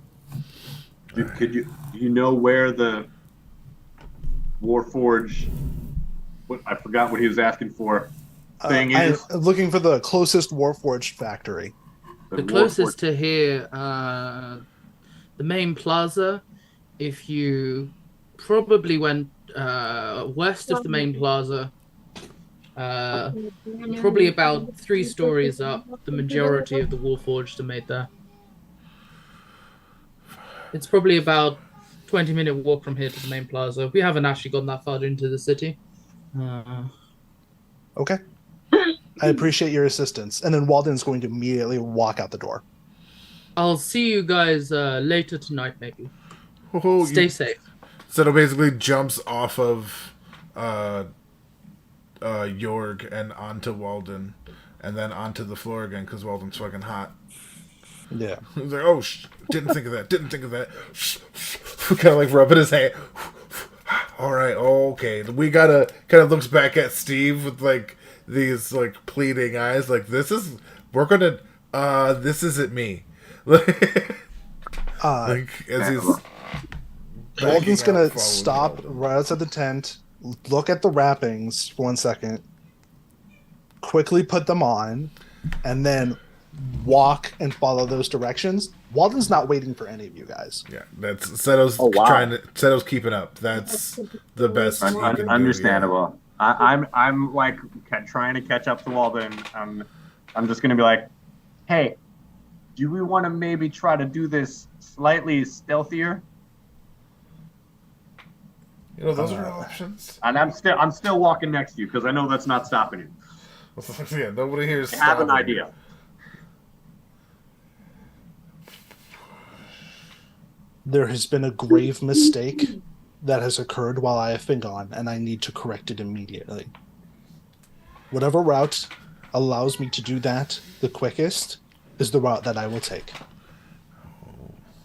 Do you know where the Warforge? I forgot what he was asking for. Thing is I'm looking for the closest Warforged factory. The closest to here, the main plaza. If you probably went west of the main plaza, Probably about 3 stories up. The majority of the Warforged are made there. It's probably about 20-minute walk from here to the main plaza. We haven't actually gone that far into the city. Okay. I appreciate your assistance. And then Walden's going to immediately walk out the door. I'll see you guys later tonight, maybe. Oh, Stay safe. Seto basically jumps off of Jorg and onto Walden, and then onto the floor again because Walden's fucking hot. Yeah. He's like, oh, didn't think of that. Kind of like rubbing his hand. All right, okay. We gotta kind of looks back at Steve with like these like pleading eyes, like this isn't me. Like as he's Walden's backing gonna up, following stop Walden. right outside the tent, look at the wrappings for 1 second, quickly put them on, and then walk and follow those directions. Walden's not waiting for any of you guys. Yeah, that's Seto's Seto's keeping up. That's the best. he can do, Understandable. I'm like trying to catch up to Walden. I'm just gonna be like, hey, do we want to maybe try to do this slightly stealthier? You know, those are options. And I'm still walking next to you because I know that's not stopping you. Yeah, nobody here is I have an stopping. idea. There has been a grave mistake that has occurred while I have been gone, and I need to correct it immediately. Whatever route allows me to do that the quickest is the route that I will take.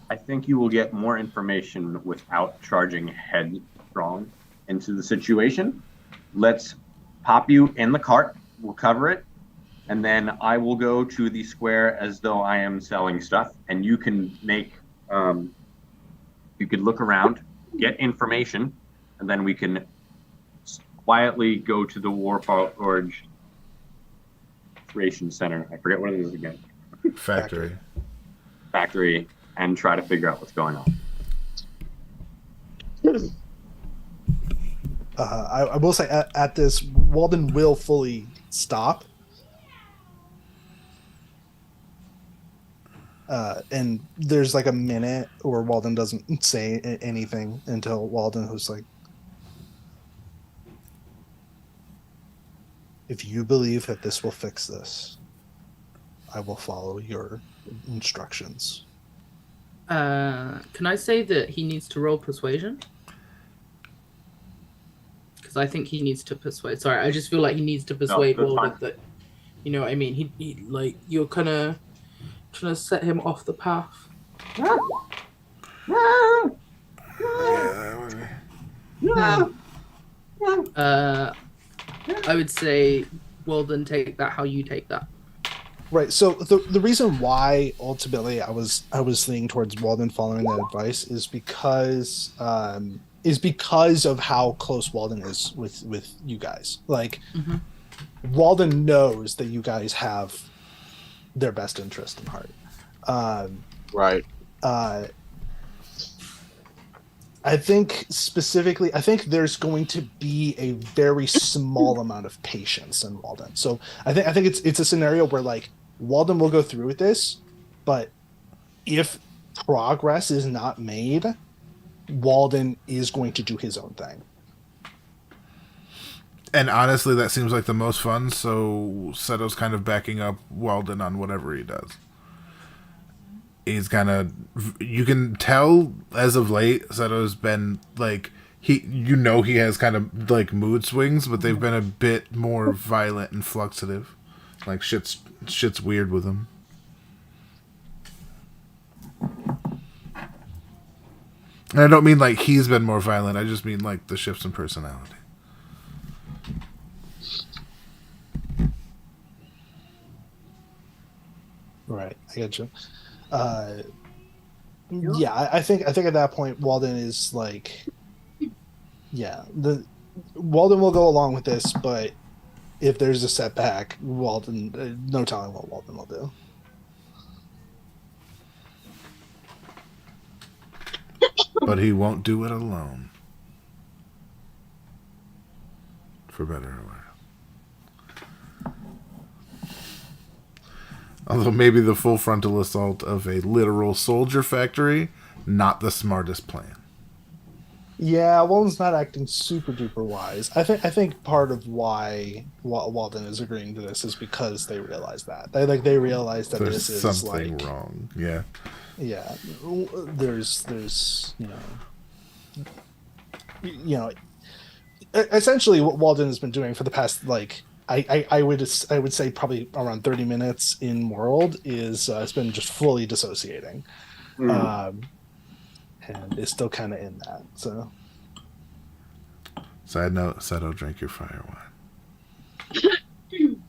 I think you will get more information without charging headstrong into the situation. Let's pop you in the cart. We'll cover it. And then I will go to the square as though I am selling stuff. And you can make, you could look around, get information, and then we can quietly go to the Warforged Creation Center. I forget what it is again. Factory. And try to figure out what's going on. I will say at this, Walden will fully stop. And there's like a minute where Walden doesn't say anything until Walden was like, if you believe that this will fix this, I will follow your instructions. Can I say that he needs to roll persuasion? Because I think he needs to persuade. Sorry, I just feel like he needs to persuade Walden that, you know what I mean? He like, you're kind of trying to set him off the path. I would say, Walden, take that how you take that. Right. So the reason why ultimately I was leaning towards Walden following that advice is because of how close Walden is with you guys. Like, Walden knows that you guys have their best interest in heart. Right. I think specifically, there's going to be a very small amount of patience in Walden. So I think it's a scenario where like Walden will go through with this, but if progress is not made, Walden is going to do his own thing. And honestly, that seems like the most fun, so Seto's kind of backing up Walden on whatever he does. He's kind of... You can tell, as of late, Seto's been, like... He has kind of, like, mood swings, but they've been a bit more violent and fluxative. Like, shit's weird with him. And I don't mean, like, he's been more violent. I just mean, like, the shifts in personality. Right, I get you. Yeah, I think at that point Walden is like, yeah, Walden will go along with this, but if there's a setback, Walden, no telling what Walden will do. But he won't do it alone. For better or worse. Although maybe the full frontal assault of a literal soldier factory, not the smartest plan. Yeah, Walden's not acting super duper wise. I think part of why Walden is agreeing to this is because they realize that they realize that There's this is something like wrong. Yeah. yeah. There's essentially what Walden has been doing for the past like I would say probably around 30 minutes in world is it's been just fully dissociating. And is still kind of in that. So, Side note: Seto, drink your fire wine.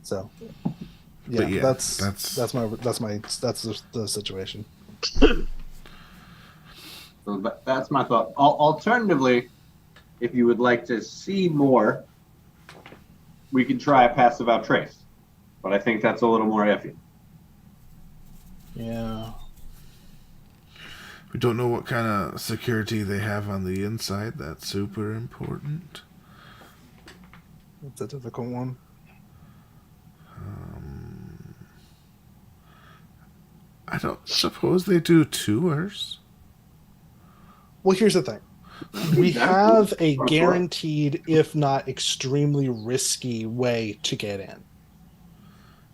so But yeah, yeah, that's the situation. So that's my thought. Alternatively, if you would like to see more, we can try a passive out trace. But I think that's a little more iffy. Yeah. We don't know what kind of security they have on the inside. That's super important. It's a difficult one. I don't suppose they do tours. Well, here's the thing. We have a guaranteed, if not extremely risky, way to get in,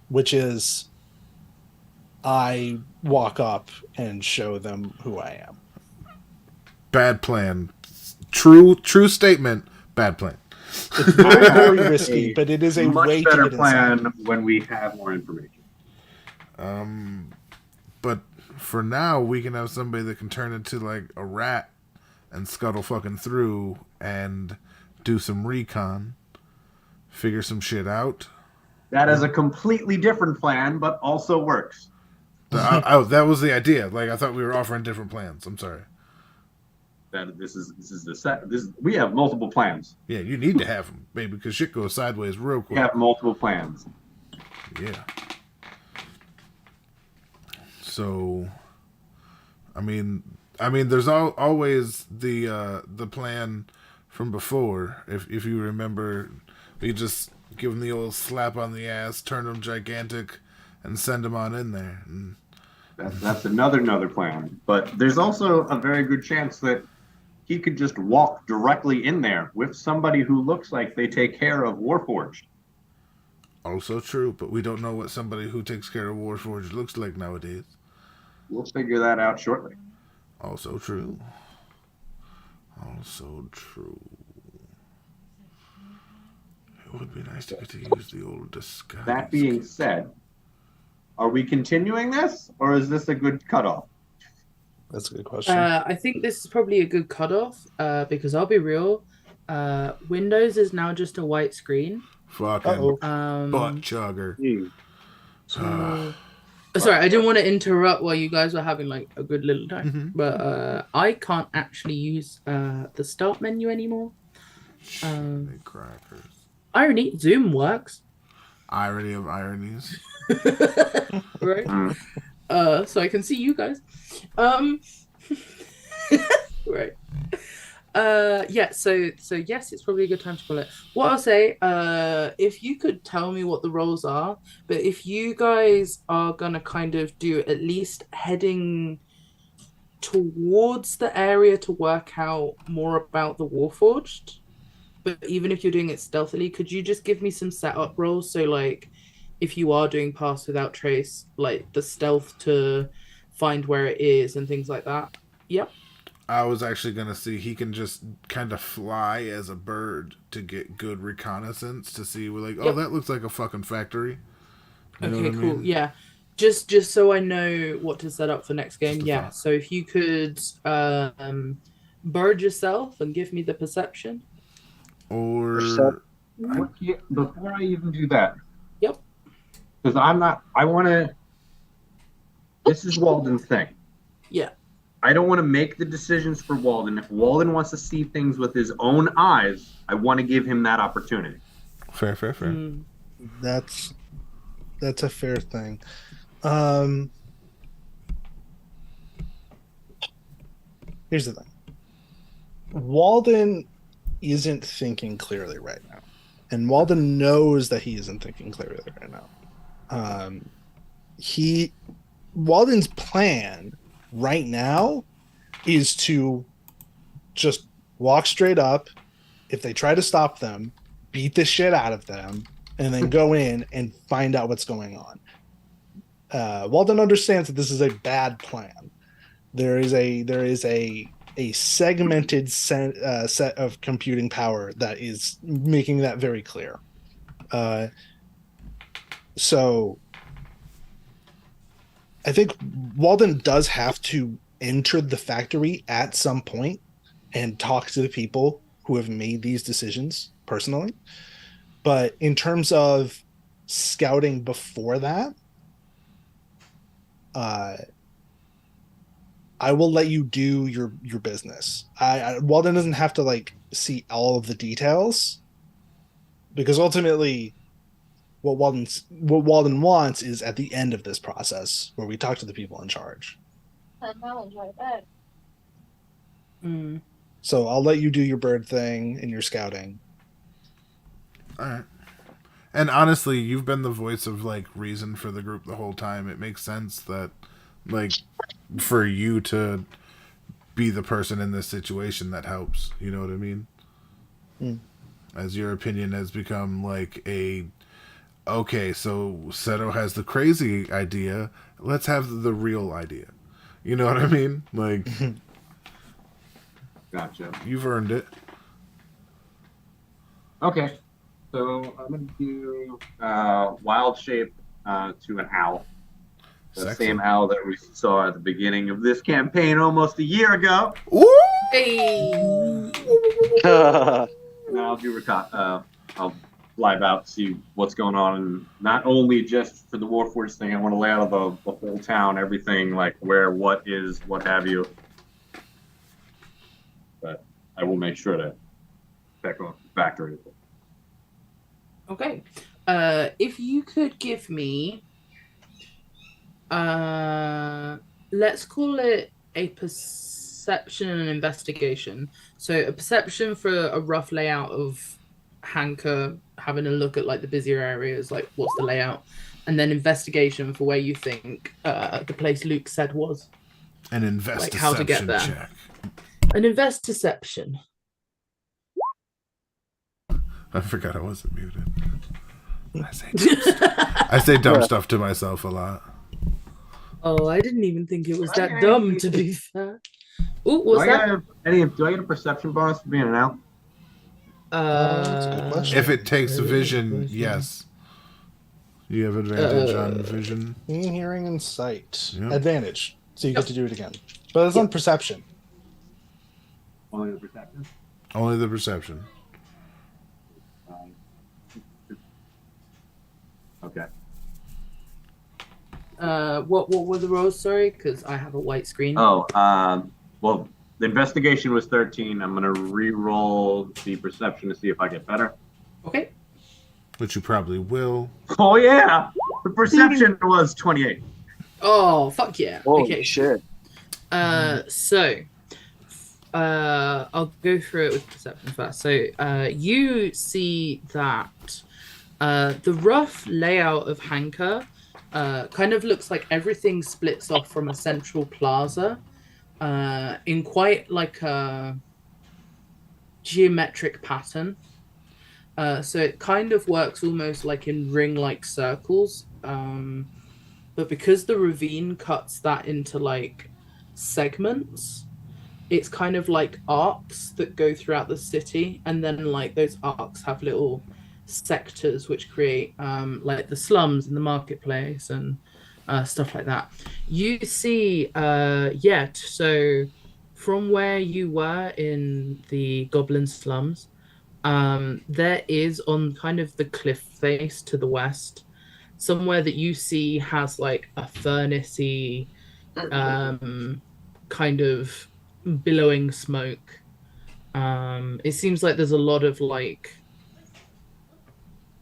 which is I walk up and show them who I am. Bad plan. True statement. Bad plan. It's very, very risky, but it is a much way better to get plan inside. when we have more information. But for now, we can have somebody that can turn into like a rat and scuttle fucking through and do some recon, figure some shit out. That is a completely different plan, but also works. That was the idea. Like I thought we were offering different plans. I'm sorry. That this is the set. We have multiple plans. Yeah, you need to have them, baby, because shit goes sideways real We quick. have multiple plans. Yeah. So, I mean, there's always the plan from before. If you remember, we just give them the old slap on the ass, turn them gigantic, and send them on in there. And That's another plan. But there's also a very good chance that he could just walk directly in there with somebody who looks like they take care of Warforged. also true, but we don't know what somebody who takes care of Warforged looks like nowadays. We'll figure that out shortly. Also true. Also true. It would be nice to get to use the old disguise. That being said, are we continuing this, or is this a good cutoff? That's a good question. I think this is probably a good cutoff because I'll be real. Windows is now just a white screen. Fucking Uh-oh. butt chugger. Sorry, I didn't want to interrupt while you guys were having like a good little time, Mhm. but I can't actually use the start menu anymore. They crackers. Irony, Zoom works. Irony of ironies. Right? So I can see you guys. Right. Yeah, so yes, it's probably a good time to call it. What I'll say, if you could tell me what the roles are, but if you guys are gonna kind of do at least heading towards the area to work out more about the Warforged, but even if you're doing it stealthily, could you just give me some setup roles? So like if you are doing Pass Without Trace, like the stealth to find where it is and things like that. Yep. I was actually going to see he can just kind of fly as a bird to get good reconnaissance to see, we're like, oh, Yep. that looks like a fucking factory. You know Okay, what I cool. mean? Yeah. Just so I know what to set up for next game. Just a Yeah. thought. So if you could bird yourself and give me the perception. Or Before I even do that, Yep. because I want to. This is Walden's thing. Yeah. I don't want to make the decisions for Walden. If Walden wants to see things with his own eyes, I want to give him that opportunity. Fair. Mm. That's a fair thing. Here's the thing. Walden isn't thinking clearly right now. And Walden knows that he isn't thinking clearly right now. He Walden's plan right now is to just walk straight up. If they try to stop them, beat the shit out of them, and then go in and find out what's going on. Walden understands that this is a bad plan. There is a segmented set of computing power that is making that very clear. So I think Walden does have to enter the factory at some point and talk to the people who have made these decisions personally. But in terms of scouting before that, I will let you do your business. Walden doesn't have to like see all of the details, because ultimately what Walden wants is at the end of this process where we talk to the people in charge. So I'll let you do your bird thing and your scouting. All right. And honestly, you've been the voice of like reason for the group the whole time. It makes sense that like for you to be the person in this situation that helps. You know what I mean? As your opinion has become like okay, so Seto has the crazy idea. Let's have the real idea. You know what I mean? Like, Gotcha. you've earned it. Okay. So I'm going to do wild shape to an owl. The Sexy. same owl that we saw at the beginning of this campaign almost a year ago. Ooh! Hey. And I'll do I'll fly about, see what's going on, and not only just for the Warforged thing, I want to lay out the whole town, everything, like where, what is, what have you. But I will make sure to check on the factory. Okay. If you could give me, let's call it a perception and investigation. So a perception for a rough layout of Hanker, having a look at like the busier areas, like what's the layout, and then investigation for where you think the place Luke said was. An investigation Like how to get there. check. An investigation. I forgot I wasn't muted. I say dumb stuff to myself a lot. Oh, I didn't even think it was that dumb, to be fair. Ooh, Do what's I that? get a perception bonus for being an owl? That's a good question. If it takes vision, yes. You have advantage on vision. Seeing, hearing, and sight. Yeah. Advantage. So you get to do it again. But it's on perception. Only the perception. Only the perception. Okay. What were the rolls? Sorry, because I have a white screen. Oh, well, the investigation was 13. I'm gonna re-roll the perception to see if I get better. Okay. Which you probably will. Oh yeah, the perception was 28. Oh, fuck yeah. Holy Okay. shit. So, I'll go through it with perception first. So, you see that the rough layout of Hanker kind of looks like everything splits off from a central plaza in quite like a geometric pattern. So it kind of works almost like in ring-like circles. But because the ravine cuts that into like segments, it's kind of like arcs that go throughout the city, and then like those arcs have little sectors which create like the slums and the marketplace and stuff like that. You see, so from where you were in the Goblin slums, there is on kind of the cliff face to the west, somewhere that you see has like a furnace-y kind of billowing smoke. It seems like there's a lot of like,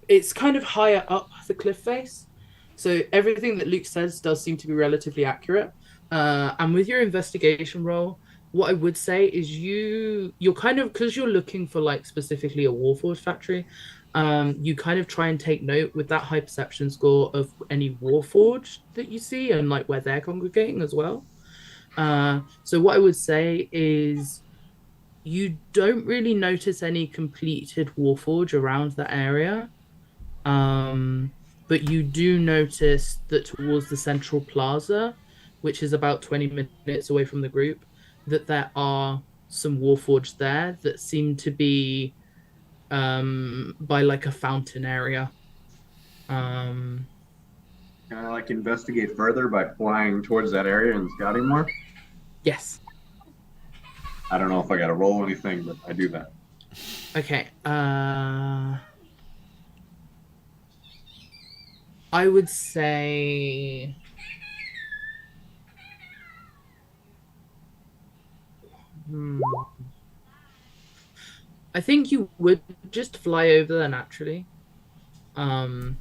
it's kind of higher up the cliff face. So everything that Luke says does seem to be relatively accurate. And with your investigation roll, what I would say is you're kind of, because you're looking for like specifically a Warforged factory, you kind of try and take note with that high perception score of any Warforged that you see and like where they're congregating as well. So what I would say is you don't really notice any completed Warforge around that area. But you do notice that towards the central plaza, which is about 20 minutes away from the group, that there are some Warforged there that seem to be by like a fountain area. Can I like investigate further by flying towards that area and scouting more? Yes. I don't know if I got to roll anything, but I do that. Okay. I would say I think you would just fly over there naturally. And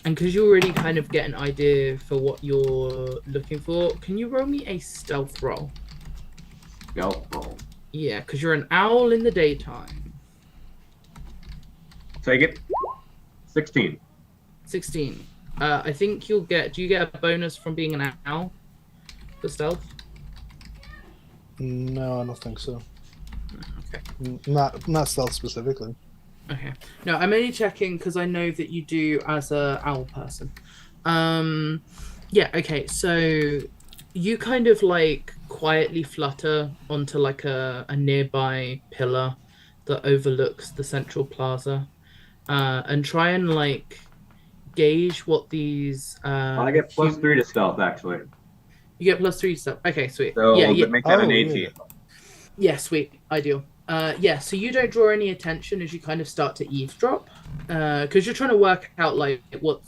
because you already kind of get an idea for what you're looking for, can you roll me a stealth roll? Stealth roll. Yeah, because you're an owl in the daytime. Take it. 16. 16. I think you'll get. Do you get a bonus from being an owl for stealth? No, I don't think so. Okay. Not stealth specifically. Okay. No, I'm only checking because I know that you do as a owl person. Yeah. Okay. So you kind of like quietly flutter onto like a nearby pillar that overlooks the central plaza, and try and like gauge what these. I get +3 to stealth actually. You get +3 to stealth. Okay, sweet. So yeah. make that an Oh, 18. yeah. Yeah, sweet. Ideal. Yeah, so you don't draw any attention as you kind of start to eavesdrop, because you're trying to work out like what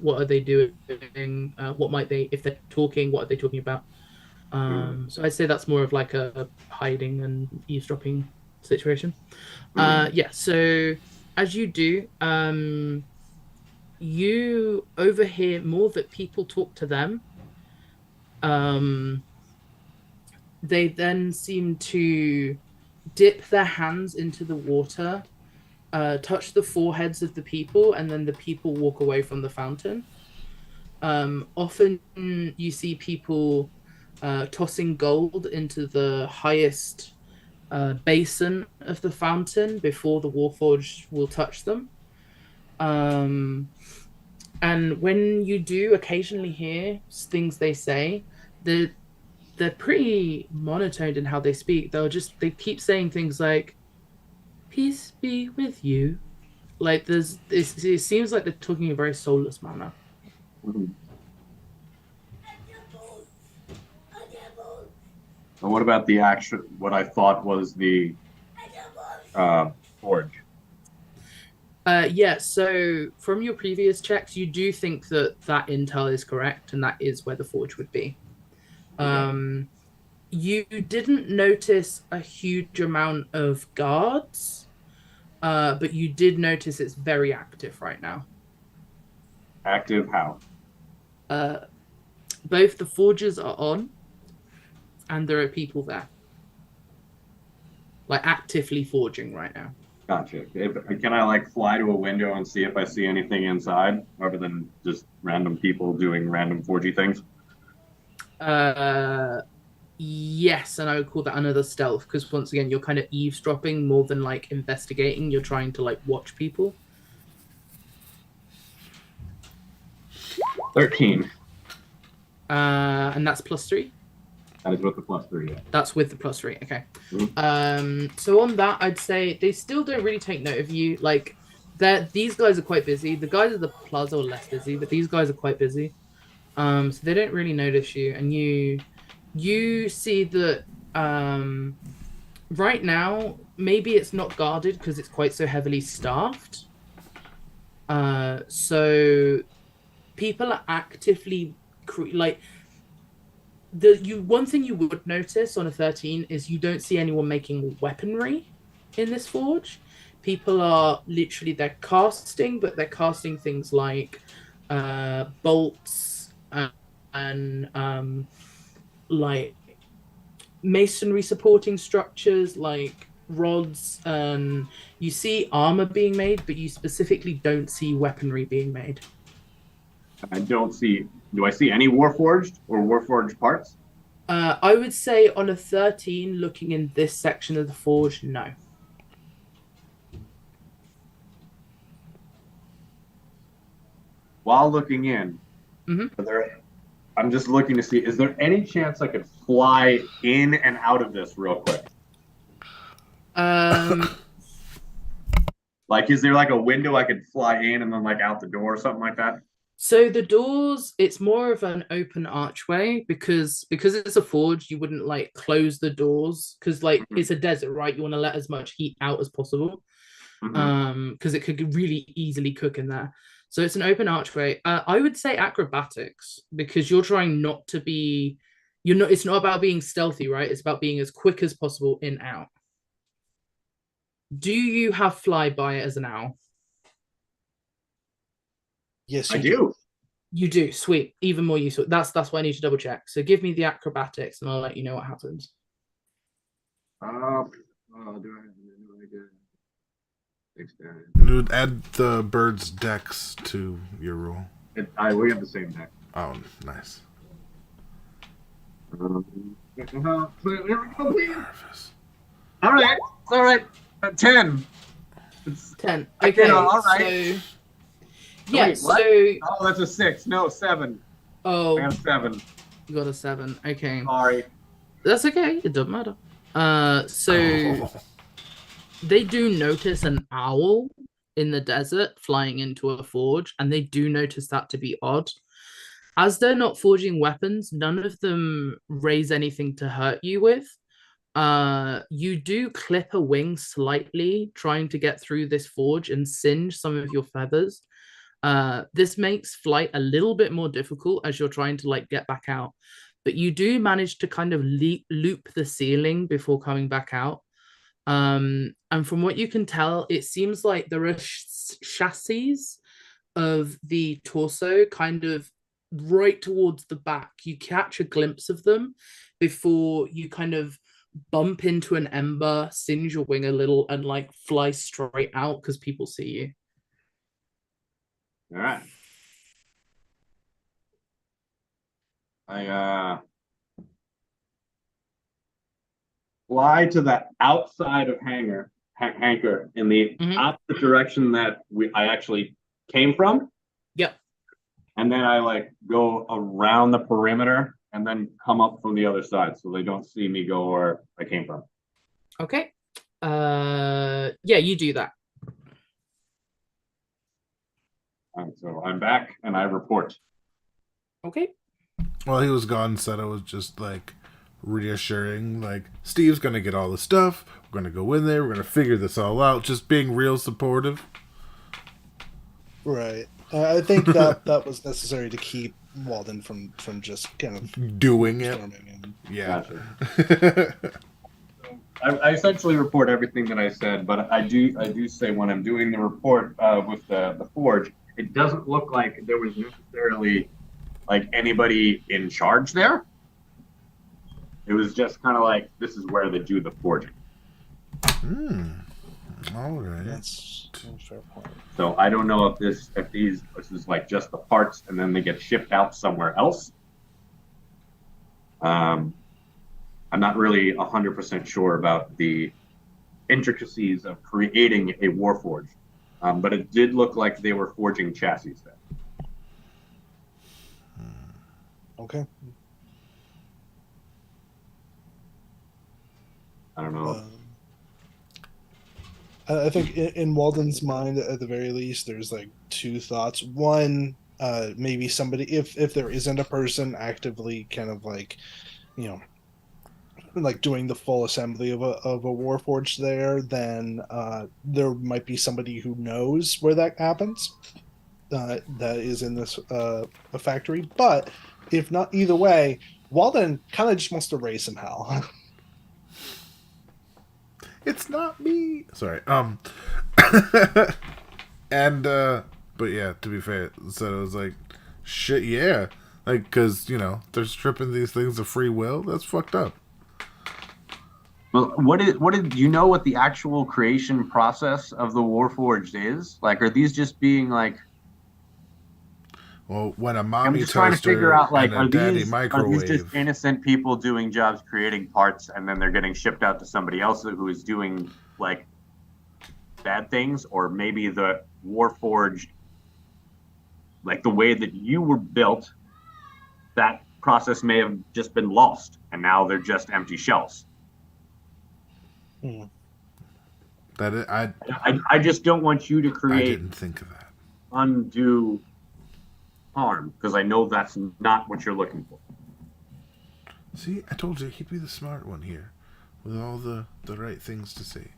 are they doing, what might they, if they're talking, what are they talking about. So I'd say that's more of like a hiding and eavesdropping situation. Yeah, so as you do, you overhear more that people talk to them. They then seem to dip their hands into the water, touch the foreheads of the people, and then the people walk away from the fountain. Often you see people tossing gold into the highest basin of the fountain before the Warforged will touch them. And when you do occasionally hear things they say, they're pretty monotoned in how they speak. They keep saying things like "peace be with you," like it seems like they're talking in a very soulless manner. And what about the action? What I thought was the forge. Yeah, so from your previous checks, you do think that intel is correct, and that is where the forge would be. You didn't notice a huge amount of guards, but you did notice it's very active right now. Active how? Both the forges are on, and there are people there, like actively forging right now. Gotcha. Can I like fly to a window and see if I see anything inside, other than just random people doing random forgy things? Yes, and I would call that another stealth because once again you're kind of eavesdropping more than like investigating. You're trying to like watch people. 13. And that's +3. That is with the +3. Yeah. That's with the +3. Okay. So on that, I'd say they still don't really take note of you. Like, these guys are quite busy. The guys at the plaza are less busy, but these guys are quite busy. So they don't really notice you, and you see that right now maybe it's not guarded because it's quite so heavily staffed. So people are actively one thing you would notice on a 13 is you don't see anyone making weaponry in this forge. People are literally, they're casting, but they're casting things like bolts and like masonry supporting structures like rods, and you see armor being made, but you specifically don't see weaponry being made. I don't see. Do I see any Warforged or Warforged parts? I would say on a 13, looking in this section of the forge, no. While looking in, Mhm. I'm just looking to see, is there any chance I could fly in and out of this real quick? Like, is there like a window I could fly in and then like out the door or something like that? So the doors, it's more of an open archway because it's a forge, you wouldn't like close the doors because like it's a desert, right? You want to let as much heat out as possible. Because it could really easily cook in there. So it's an open archway. I would say acrobatics because you're trying not to be, you're not. It's not about being stealthy, right? It's about being as quick as possible in out. Do you have flyby as an owl? Yes, I you do. You do. Sweet. Even more useful. That's why I need to double check. So give me the acrobatics, and I'll let you know what happens. Do I have no idea? Add the bird's dex to your roll. We have the same deck. Oh, nice. All right. 10. 10. Okay. All right. So, yeah. Wait, what? So. Oh, that's a 6. No, 7. Oh. I got a 7. You got a 7. Okay. Sorry. That's okay. It doesn't matter. So they do notice an owl in the desert flying into a forge, and they do notice that to be odd. As they're not forging weapons, none of them raise anything to hurt you with. You do clip a wing slightly, trying to get through this forge and singe some of your feathers. This makes flight a little bit more difficult as you're trying to like get back out. But you do manage to kind of loop the ceiling before coming back out. And from what you can tell, it seems like there are chassis of the torso kind of right towards the back. You catch a glimpse of them before you kind of bump into an ember, singe your wing a little, and like fly straight out because people see you. All right. I fly to the outside of Hanker in the opposite direction that I actually came from. Yep. And then I like go around the perimeter and then come up from the other side so they don't see me go where I came from. Okay. Yeah, you do that. So I'm back and I report. Okay. While he was gone, Seto was just like reassuring, like, Steve's gonna get all the stuff, we're gonna go in there, we're gonna figure this all out, just being real supportive. Right. I think that was necessary to keep Walden from just kind of doing it. And... Yeah. Gotcha. I essentially report everything that I said, but I do say when I'm doing the report with the forge, it doesn't look like there was necessarily like anybody in charge there. It was just kind of like, this is where they do the forging. All right. That's a fair point. So I don't know if this is like just the parts and then they get shipped out somewhere else. I'm not really 100% sure about the intricacies of creating a warforge, but it did look like they were forging chassis there. Okay. I don't know. I think in Walden's mind, at the very least, there's like two thoughts. One, maybe somebody, if there isn't a person actively kind of like, you know, like doing the full assembly of a warforged there, then there might be somebody who knows where that happens. That is in this a factory. But if not, either way, Walden kind of just wants to raise some hell. It's not me. Sorry. And but yeah, to be fair, so it was like, shit, yeah, like, because you know they're stripping these things of free will. That's fucked up. Well, do you know what the actual creation process of the Warforged is? Like, are these just being like? Well, when a I'm mommy just trying to figure toaster out like, and a daddy are these just microwave. innocent people doing jobs, creating parts, and then they're getting shipped out to somebody else who is doing like bad things, or maybe the Warforged, like the way that you were built, that process may have just been lost, and now they're just empty shells. I just don't want you to I create didn't think of that. undue harm, because I know that's not what you're looking for. See, I told you he'd be the smart one here, with all the right things to say.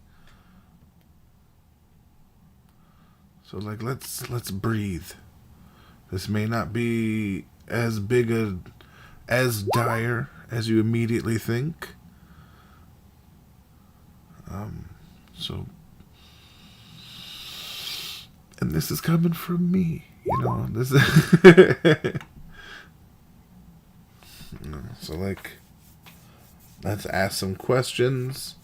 So like, let's breathe. This may not be as as dire as you immediately think. So, and this is coming from me, you know. This is so like, let's ask some questions.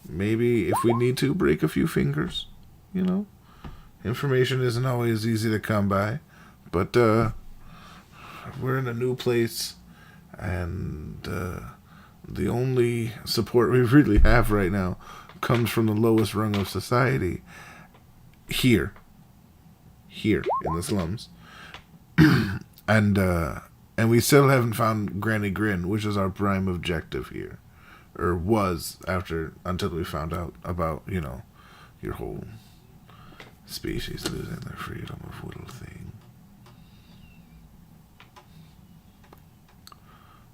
Maybe if we need to, break a few fingers. You know, information isn't always easy to come by, but we're in a new place, and the only support we really have right now comes from the lowest rung of society. Here in the slums, and we still haven't found Granny Grin, which is our prime objective here, or was until we found out about, you know, your whole species losing their freedom of will thing.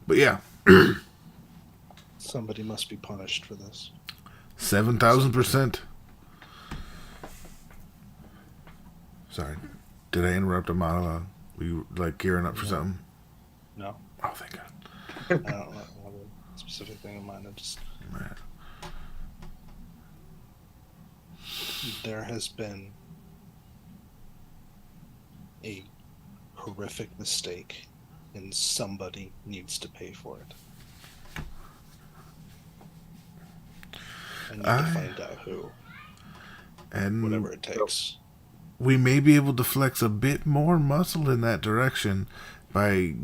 But yeah, Somebody must be punished for this. 7,000%. Sorry, did I interrupt a monologue? Were you like gearing up for something? No, Oh, thank God. I don't have a specific thing in mind. Man. There has been a horrific mistake, and somebody needs to pay for it. I need to find out who, And whatever it takes. we may be able to flex a bit more muscle in that direction by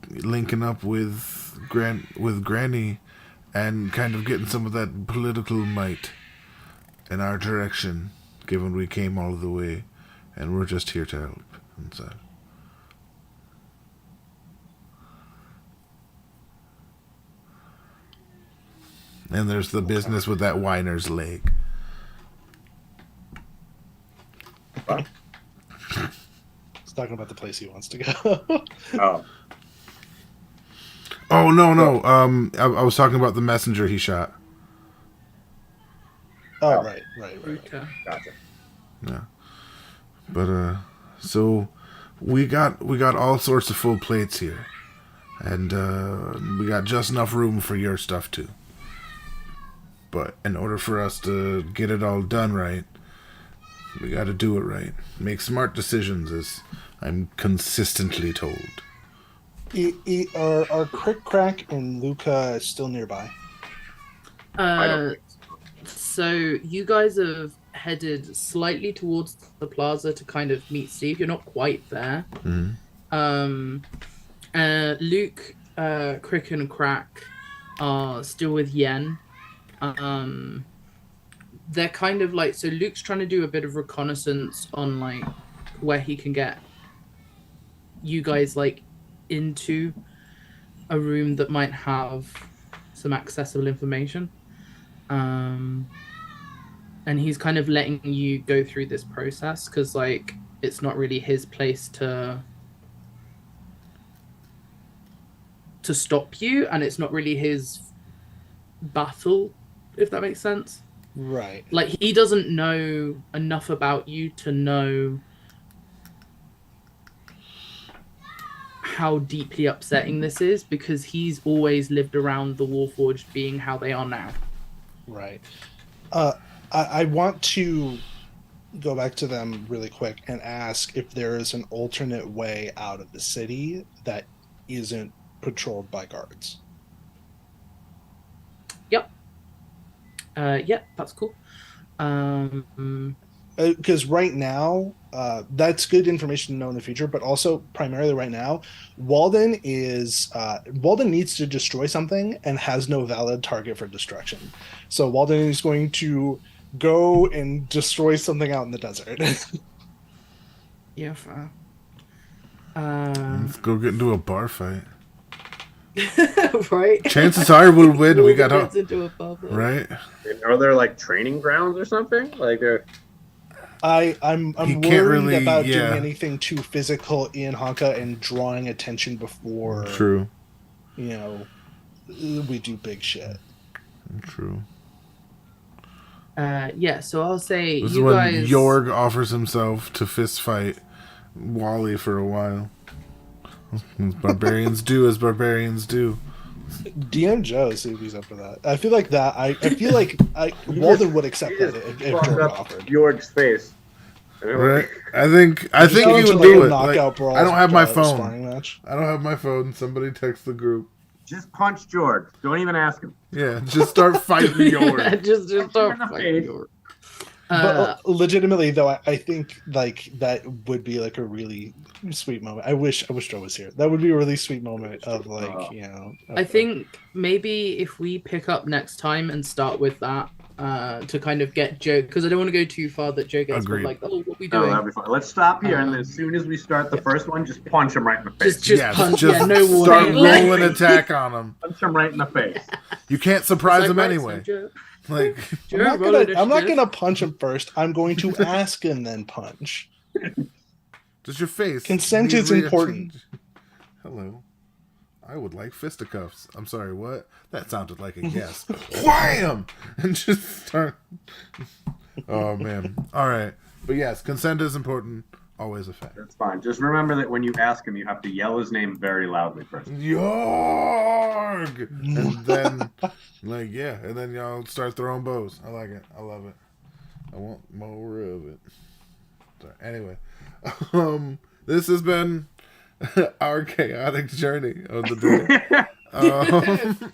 linking up with Granny and kind of getting some of that political might in our direction, given we came all the way and we're just here to help and such. And there's the business with that whiner's leg. He's talking about the place he wants to go. Oh, Oh, no. I was talking about the messenger he shot. Oh, right. Okay. gotcha. Yeah. But so we got all sorts of full plates here. And we got just enough room for your stuff too. But in order for us to get it all done right, we got to do it right. Make smart decisions, as I'm consistently told. Are Crick Crack and Luca still nearby? I don't So you guys have headed slightly towards the plaza to kind of meet Steve. You're not quite there. Mm-hmm. Luke, Crick, and Crack are still with Yen. They're kind of like, so Luke's trying to do a bit of reconnaissance on like where he can get you guys like into a room that might have some accessible information. And he's kind of letting you go through this process because like it's not really his place to stop you, and it's not really his battle, if that makes sense. Right. Like he doesn't know enough about you to know how deeply upsetting this is, because he's always lived around the Warforged being how they are now. Right. I want to go back to them really quick and ask if there is an alternate way out of the city that isn't patrolled by guards. Yep. Yeah, that's cool. Because right now, that's good information to know in the future, but also primarily right now, Walden needs to destroy something and has no valid target for destruction. So Walden is going to go and destroy something out in the desert. Yeah, fair. Let's go get into a bar fight. Right. Chances are we'll win. We got Gets into a pub, right. Are there like training grounds or something? Like, I'm He worried can't really- about yeah. doing anything too physical in Honka and drawing attention before True. We do big shit. True. Yeah, so I'll say This is you when guys. Jorg offers himself to fist fight Wally for a while. As barbarians do as barbarians do. DM Joe, see if he's up for that. I feel like Walden would accept that if Jorg offered. George's face. Right? I think he Go would into, do a it. Like, knockout brawl, I don't have my phone. sparring match. I don't have my phone. Somebody text the group. Just punch George. Don't even ask him. Yeah, just start fighting Jorg. just in start the fighting face. Jorg. But legitimately though, I think like that would be like a really sweet moment. I wish Joe was here. That would be a really sweet moment of like, I think maybe if we pick up next time and start with that to kind of get Joe, because I don't want to go too far that Joe gets Agreed. like, oh, what are we Oh, doing? that'd be fine. Let's stop here, and then as soon as we start the first one, just punch him right in the face. Just Yes, punch, just yeah, no start warning. rolling attack on him. Punch him right in the face. You can't surprise It's him like, right, anyway. so Joe- Like, Joe, I'm not roll gonna initiative. punch him first. I'm going to ask him then punch. does your face? Consent need is important. reaction? Hello. I would like fisticuffs. I'm sorry, what? That sounded like a yes. Wham! And just start. Oh, man. All right. But yes, consent is important. Always a fact. That's fine. Just remember that when you ask him, you have to yell his name very loudly first. Jorg! And then, like, yeah. And then y'all start throwing bows. I like it. I love it. I want more of it. Sorry. Anyway. This has been our chaotic journey of the day.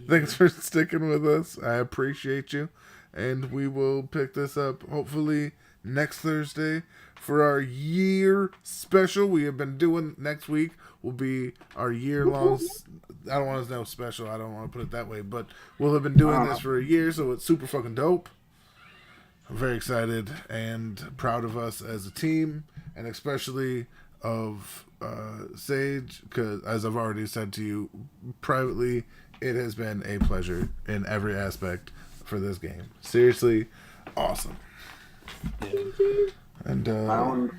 Thanks for sticking with us. I appreciate you. And we will pick this up hopefully next Thursday for our year special. We have been doing next week will be our year-long. I don't want to know special. I don't want to put it that way, but we'll have been doing this for a year, so it's super fucking dope. I'm very excited and proud of us as a team, and especially of Sage, because as I've already said to you privately, it has been a pleasure in every aspect for this game. Seriously, awesome. And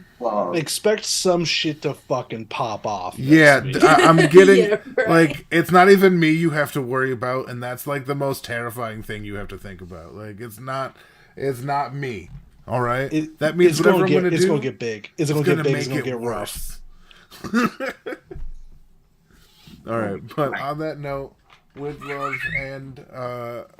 Expect some shit to fucking pop off. yeah, next week. I'm getting Yeah, right. like it's not even me you have to worry about, and that's like the most terrifying thing you have to think about. Like it's not me. All right, that means it's whatever gonna I'm gonna it's do, gonna get big. It's gonna get big. It's gonna get rough. All right, but on that note, with love and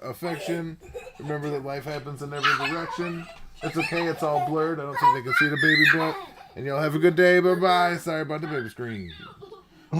affection, remember that life happens in every direction. It's okay, it's all blurred. I don't think they can see the baby butt. And y'all have a good day. Bye bye. Sorry about the baby screen. Bye.